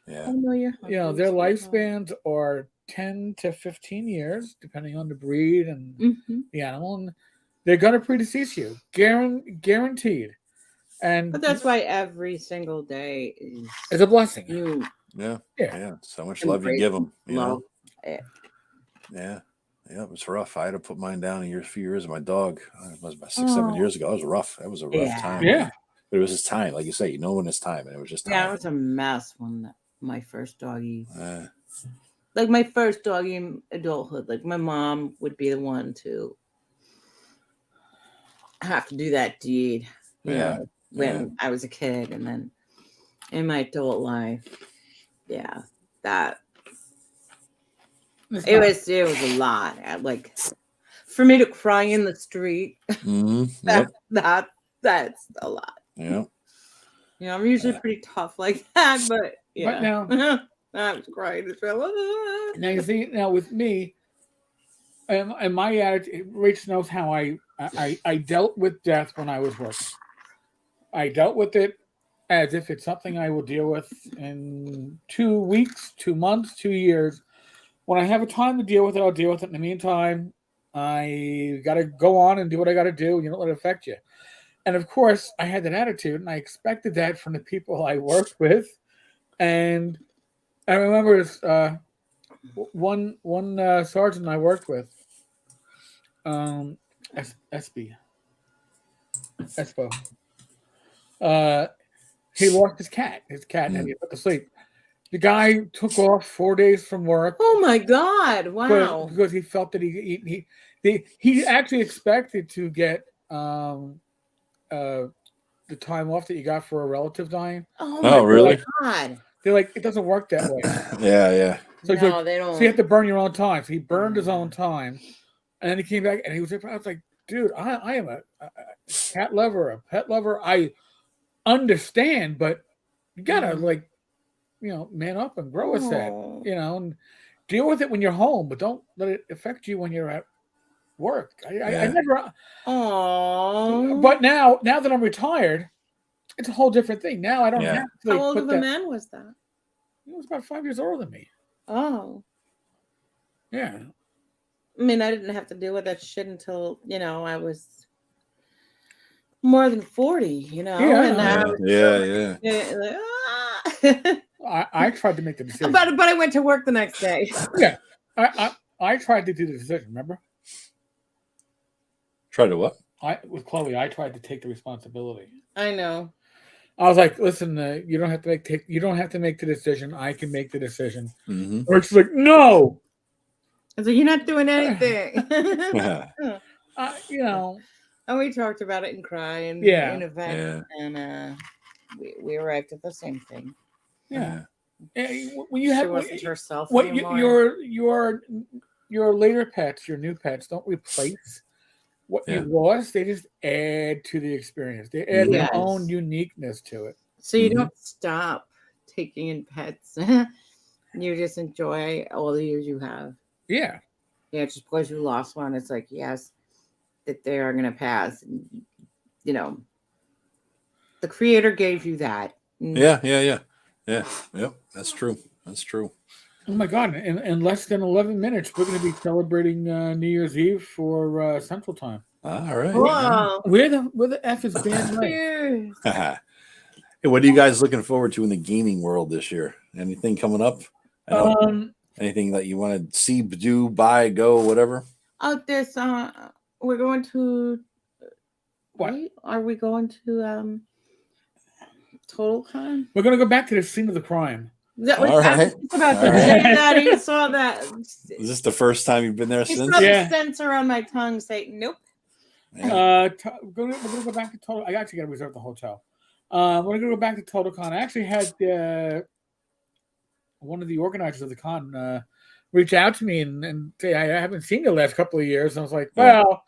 Yeah. I know you're their lifespans are 10 to 15 years, depending on the breed and the animal, and they're going to predecease you, guaranteed. But that's why every single day is a blessing. Yeah. So much love you give them. You know. Yeah. Yeah, it was rough. I had to put mine down a few years of my dog. It was about 6-7 years ago. It was rough. That was a rough time. Yeah. But it was his time, like you say, when it's time, and it was just time. Yeah, it was a mess when my first doggy, like my first doggy in adulthood. Like my mom would be the one to have to do that deed. You know, when I was a kid, and then in my adult life, that it was a lot. Like for me to cry in the street, that's a lot. Yeah. I'm usually pretty tough like that, but But now I was crying as well. Now you see, with me, and my attitude, Rach knows how I dealt with death when I was working. I dealt with it as if it's something I will deal with in 2 weeks, 2 months, 2 years. When I have a time to deal with it, I'll deal with it. In the meantime, I got to go on and do what I got to do. You don't let it affect you. And of course, I had that attitude, and I expected that from the people I worked with. And I remember one sergeant I worked with, Espo. He lost his cat. His cat had to put to sleep. The guy took off 4 days from work. Oh my God! Wow! Because he felt that he actually expected to get the time off that you got for a relative dying. Oh really? God! They're like, it doesn't work that way. Yeah. So they don't. So you have to burn your own time. So he burned his own time, and then he came back and he was. I was like, dude, I am a cat lover, a pet lover. I understand, but you gotta man up and grow with that, and deal with it when you're home, but don't let it affect you when you're at work. I never. But now that I'm retired, it's a whole different thing. Now I don't have to. How old of a man was that? He was about 5 years older than me. Oh. Yeah. I mean, I didn't have to deal with that shit until, I was more than 40, Yeah. I tried to make the decision. But I went to work the next day. Yeah. I tried to do the decision, remember? Try to what? With Chloe, I tried to take the responsibility. I know. I was like, listen, you don't have to make the decision. I can make the decision. Or she's like, no. I was like, you're not doing anything. And we talked about it and cried and in event, and we arrived at the same thing. Yeah. When you have wasn't herself anymore. Your later pets, your new pets, don't replace what you lost. They just add to the experience. They add their own uniqueness to it. So you don't stop taking in pets. You just enjoy all the years you have. Yeah. Yeah, just because you lost one, it's like, yes, that they are going to pass. The creator gave you that. Yeah. Yep. That's true. Oh my God! In less than 11 minutes, we're going to be celebrating New Year's Eve for Central Time. All right. Wow. Where the F is band right? Hey, what are you guys looking forward to in the gaming world this year? Anything coming up? Anything that you want to see, do, buy, go, whatever? Out this, we're going to. What are we going to? TotalCon. We're going to go back to the scene of the crime. All right. That he saw that. Is this the first time you've been there since? Saw the sensor on my tongue say nope. We're gonna go back to Total. I actually got to reserve the hotel. We're gonna go back to TotalCon. I actually had one of the organizers of the con reach out to me and say, I haven't seen you the last couple of years. And I was like, well,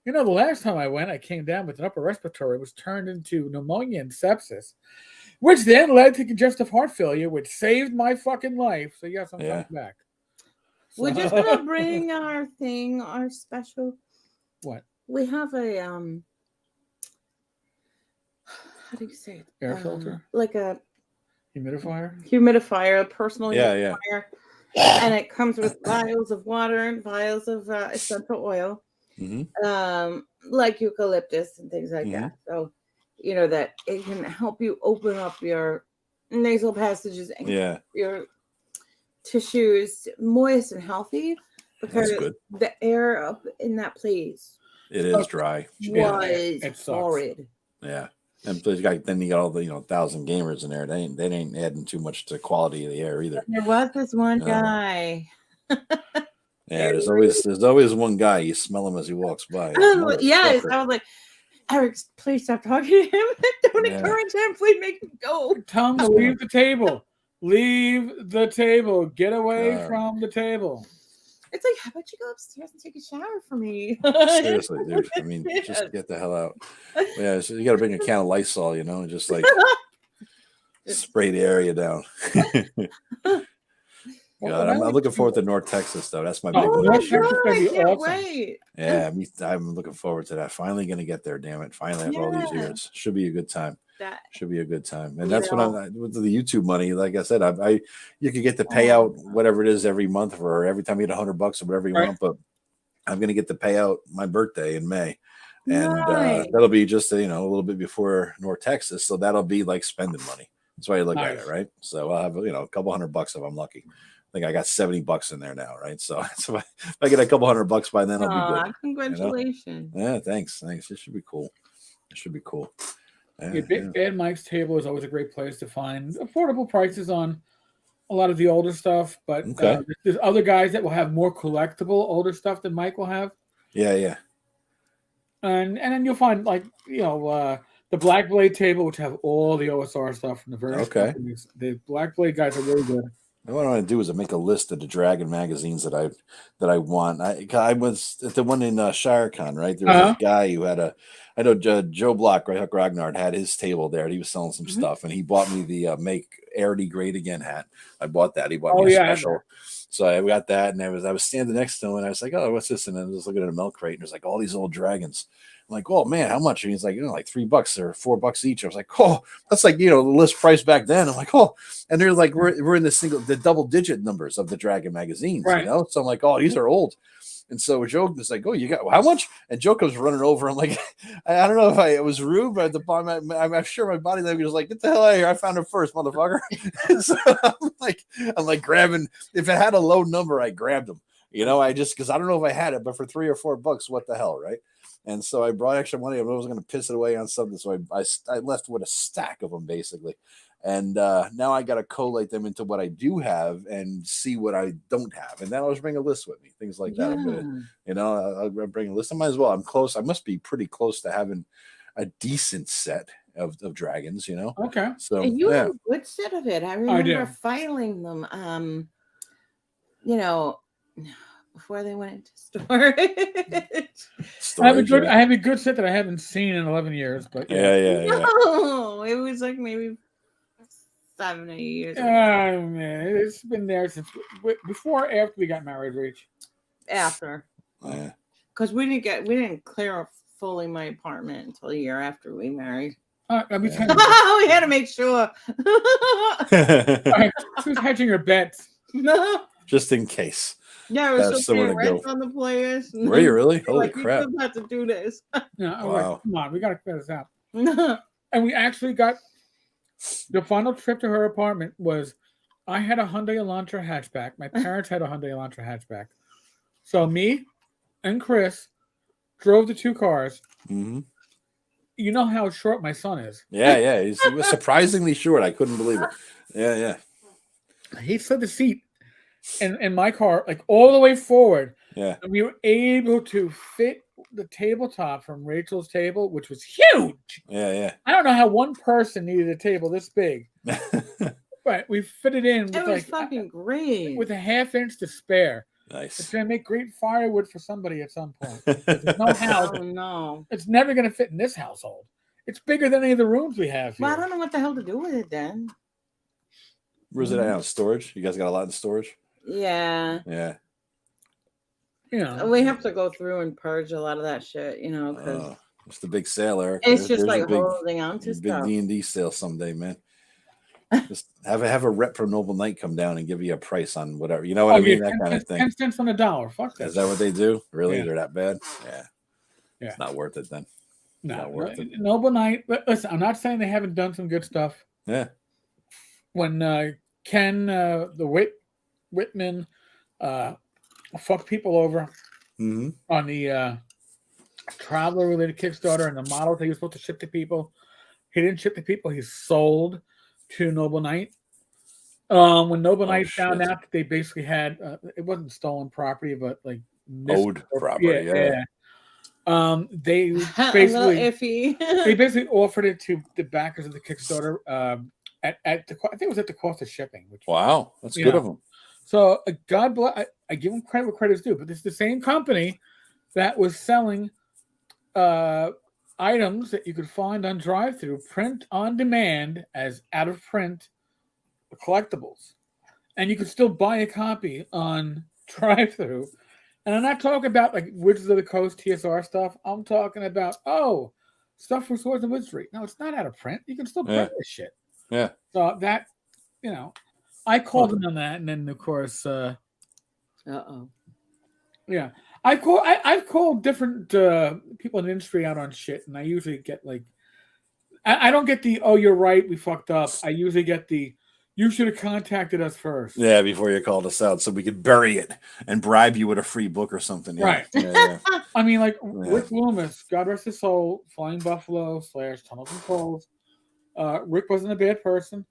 the last time I went, I came down with an upper respiratory. It was turned into pneumonia and sepsis, which then led to congestive heart failure, which saved my fucking life. So yes, I'm coming back. So. We're just gonna bring our special. What? We have a how do you say it? Air filter, like a humidifier, a personal humidifier, and it comes with vials of water and vials of essential oil, like eucalyptus and things like that. So that it can help you open up your nasal passages and your tissues moist and healthy, because the air up in that place is dry. Was horrid. Yeah. And then you got all the 1,000 gamers in there. They ain't adding too much to the quality of the air either. There was this one guy. There's always one guy. You smell him as he walks by. Yes, I was like, Eric, please stop talking to him. Don't encourage him. Please make him go. Tell him to leave the table. Leave the table. Get away from the table. It's like, how about you go upstairs and take a shower for me? Seriously, dude. I mean, just get the hell out. Yeah, so you got to bring a can of Lysol, and just like spray the area down. God, I'm looking forward to North Texas, though. That's my big one. I can't wait. Yeah, I'm looking forward to that. Finally going to get there, damn it. Finally, after all these years. Should be a good time. Should be a good time. And that's what with the YouTube money, like I said, you could get the payout, whatever it is, every month or every time you get $100 or whatever you want, but I'm going to get the payout my birthday in May. And that'll be just, a little bit before North Texas. So that'll be like spending money. That's why you look at it, right? So I'll have, a couple $100 if I'm lucky. I think I got $70 in there now, right? So if I get a couple $100 by then, I'll be good. Congratulations. Yeah, thanks. It should be cool. Yeah, Bad Mike's Table is always a great place to find affordable prices on a lot of the older stuff. But there's other guys that will have more collectible older stuff than Mike will have. Yeah. And then you'll find the Black Blade table, which have all the OSR stuff from the various companies. The Black Blade guys are really good. What I want to do is make a list of the Dragon magazines that I want. I was at the one in ShireCon, right? There was a guy who had I know Joe Block, right? Huck Ragnar had his table there. And he was selling some stuff, and he bought me the Make Arity Great Again hat. I bought that. He bought me a special. So I got that, and I was standing next to him, and I was like, "Oh, what's this?" And I was looking at a milk crate, and there's like all these old dragons. I'm like, "Oh man, how much?" And he's like, like $3 or $4 each. I was like, "Oh, that's like the list price back then." I'm like, "Oh," and they're like, "We're in the double digit numbers of the Dragon magazines, right. So I'm like, "Oh, these are old." And so Joe was like, "Oh, you got how much?" And Joe comes running over. I'm like, I don't know if it was rude, but at the bottom, I'm sure my body language was like, "Get the hell out of here! I found it first, motherfucker." So I'm like grabbing. If it had a low number, I grabbed them. Because I don't know if I had it, but for $3 or $4, what the hell, right? And so I brought extra money. I was going to piss it away on something, so I left with a stack of them basically. And now I got to collate them into what I do have and see what I don't have. And then I'll just bring a list with me, things like that. I'm gonna, I'll bring a list. I might as well. I'm close. I must be pretty close to having a decent set of dragons. Okay. So you have a good set of it. I remember filing them. Before they went into storage. I have a good set that I haven't seen in 11 years, but No, it was like maybe 7 or 8 years. Oh man, it's been there since before or after we got married, Rach? After. Because we didn't clear fully my apartment until a year after we married. We had to make sure. She was hedging her bets. Just in case. Yeah, I was still paying rent on the place. Were you really? Holy crap. You still have to do this. Wow. Come on, we got to clear this out. And we actually got the final trip to her apartment was I had a Hyundai Elantra hatchback. My parents had a Hyundai Elantra hatchback. So me and Chris drove the two cars. Mm-hmm. You know how short my son is. Yeah. He was surprisingly short. I couldn't believe it. Yeah. He slid the seat in my car, like all the way forward. Yeah. And we were able to fit the tabletop from Rachel's table, which was huge. Yeah. I don't know how one person needed a table this big. But Right, we fit it in. With it was fucking great. With a half-inch to spare. Nice. It's gonna make great firewood for somebody at some point. There's no house. Oh no. It's never gonna fit in this household. It's bigger than any of the rooms we have here. Well, I don't know what the hell to do with it then. Where's it at now? Storage? You guys got a lot in storage? Yeah. Yeah. Yeah. We have to go through and purge a lot of that shit, because it's the big sale, Eric. It's just like holding on to stuff. Big D&D sale someday, man. Just have a rep from Noble Knight come down and give you a price on whatever. You know what I mean? That kind of thing. 10 cents on a dollar. Fuck that. Is that what they do? Really? Yeah. They're that bad? Yeah. It's not worth it then. No, not worth it. Noble Knight. Listen, I'm not saying they haven't done some good stuff. Yeah. When Ken, the Whitman, fucked people over on the traveler-related Kickstarter and the models he was supposed to ship to people. He didn't ship to people. He sold to Noble Knight. When Noble Knight found out that they basically had, it wasn't stolen property, but like owed property. Yeah. They basically they basically offered it to the backers of the Kickstarter at the, I think it was at the cost of shipping. Which, wow, that's good of them. So God bless. I give them credit where credit's due, but this is the same company that was selling items that you could find on drive-through, print on demand as out of print collectibles, and you could still buy a copy on drive-through. And I'm not talking about like Wizards of the Coast TSR stuff. I'm talking about stuff from Swords and Wizardry. No, it's not out of print. You can still print this shit. Yeah. So that, I called them on that, and then of course, yeah, I've called different people in the industry out on shit, and I usually get like, I don't get the you're right, we fucked up. I usually get the you should have contacted us first. Yeah, before you called us out, so we could bury it and bribe you with a free book or something. Yeah. Right. Yeah. I mean, like Rick Loomis, God rest his soul, Flying Buffalo / Tunnels and Trolls. Rick wasn't a bad person,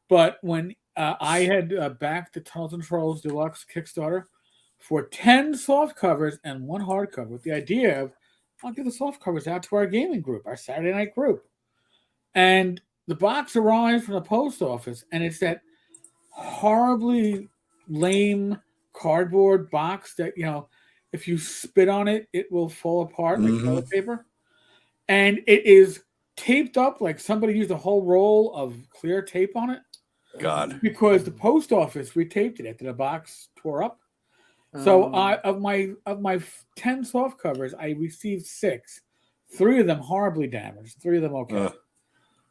but when I had backed the Tunnels and Trolls Deluxe Kickstarter for 10 soft covers and 1 hardcover, with the idea of I'll give the soft covers out to our gaming group, our Saturday night group, and the box arrived from the post office, and it's that horribly lame cardboard box that, if you spit on it, it will fall apart like toilet paper. And it is taped up like somebody used a whole roll of clear tape on it. God. Because the post office retaped it after the box tore up. So of my 10 soft covers, I received 6. 3 of them horribly damaged. 3 of them okay.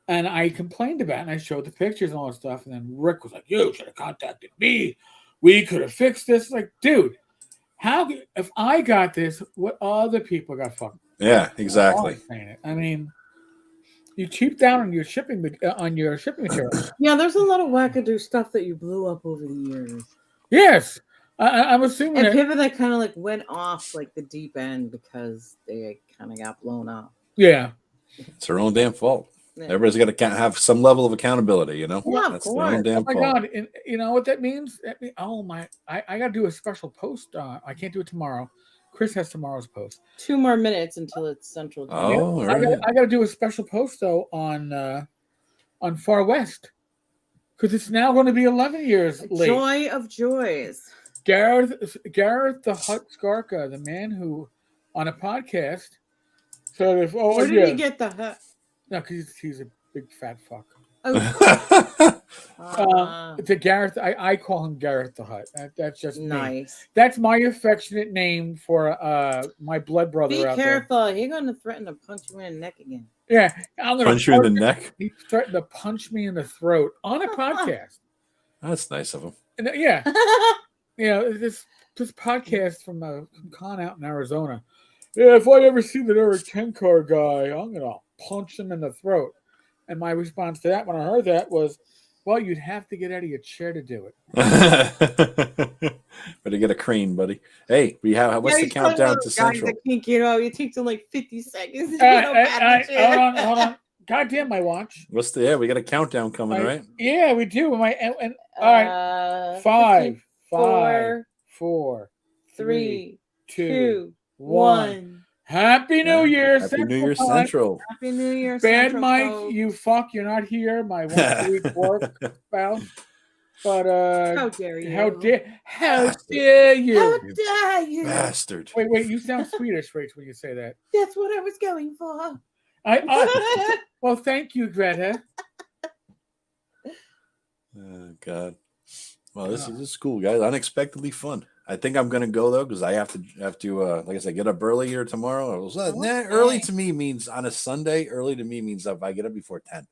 And I complained about it, and I showed the pictures and all that stuff. And then Rick was like, "You should have contacted me. We could have fixed this." Like, dude, if I got this, what other people got fucked? Yeah, exactly. I mean, you cheaped down on your shipping material. Yeah, there's a lot of wackadoo stuff that you blew up over the years. Yes, I'm assuming. And people that kind of like went off like the deep end because they kind of got blown up. Yeah, it's their own damn fault. Yeah. Everybody's got to have some level of accountability, Yeah, that's their own damn fault. God, and you know what that means? I got to do a special post. I can't do it tomorrow. Chris has tomorrow's post. 2 more minutes until it's Central Time. Oh, right. I got to do a special post though on Far West, because it's now going to be 11 years late. Joy of joys. Gareth the Hut Skarka, the man who on a podcast said, where did he get the hut? No, because he's a big fat fuck. To Gareth, I call him Gareth the Hut. That's just nice. Me. That's my affectionate name for my blood brother. Be out careful. There. He's going to threaten to punch you in the neck again. Yeah, I'm going to punch you in the neck. He threatened to punch me in the throat on a podcast. That's nice of him. And, yeah, this podcast from a con out in Arizona. Yeah, if I ever see that Rach Tenkar guy, I'm gonna punch him in the throat. And my response to that when I heard that was, well, you'd have to get out of your chair to do it. Better get a crane, buddy. Hey, what's the countdown to Central? It takes them like 50 seconds. Hold on. Goddamn my watch. We got a countdown coming, right? Yeah, we do. All right. 5, 4, 3, 2, 1. Happy New Year, Happy New Year, Time. Central. Happy New Year, Bad Central, Mike, folks. you fuck, you're not here. My 1 week work spouse. But how dare you? How dare you? How dare you? Bastard. Wait, you sound Swedish, Rach, when you say that. That's what I was going for. Well, thank you, Greta. Oh, God. Well, this is cool, guys. Unexpectedly fun. I think I'm gonna go though because I have to like I said, get up early here tomorrow. Early to me means on a Sunday. Early to me means if I get up before 10.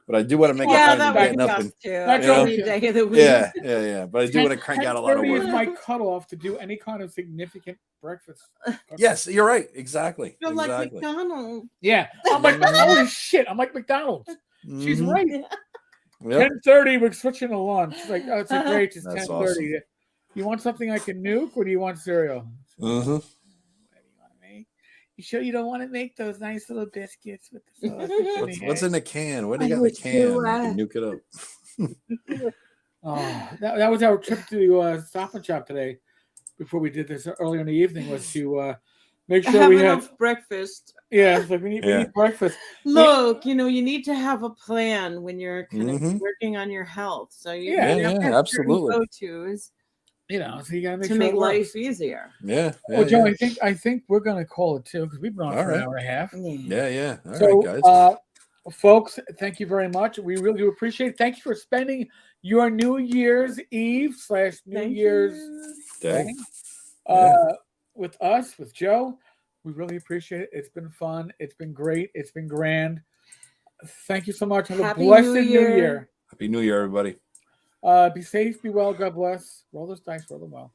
But I do want to make a point of getting up and that's any day of the week. Yeah. But I do want to crank out a lot of work. Is my cutoff to do any kind of significant breakfast. Yes, you're right. Exactly. You're like McDonald's. Yeah, I'm like holy shit. I'm like McDonald's. She's right. Yep. 10:30. We're switching to lunch. She's like, oh, it's great. It's 10:30. Awesome. You want something I can nuke, or do you want cereal? Mm-hmm. Whatever you want to make. You sure you don't want to make those nice little biscuits with the sauce? What's in the can? What do you got in the can? You can nuke it up. That was our trip to Stop and Shop today. Before we did this earlier in the evening, was to make sure we had breakfast. Yeah, it's like we need breakfast. Look, you need to have a plan when you're kind of working on your health. So you have absolutely go-tos. So you gotta make to sure make life easier. Yeah. Well, Joe, I think we're gonna call it too because we've been on for an hour and a half. Yeah. All right, guys. Folks, thank you very much. We really do appreciate it. Thank you for spending your New Year's Eve / New Year's Day with us, with Joe. We really appreciate it. It's been fun. It's been great. It's been grand. Thank you so much. Have a blessed New Year. Happy New Year, everybody. Be safe, be well, God bless. Roll those dice, roll them well.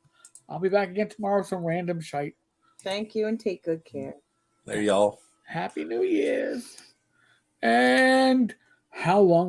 I'll be back again tomorrow with some random shite. Thank you and take good care. There y'all. Happy New Year's. And how long will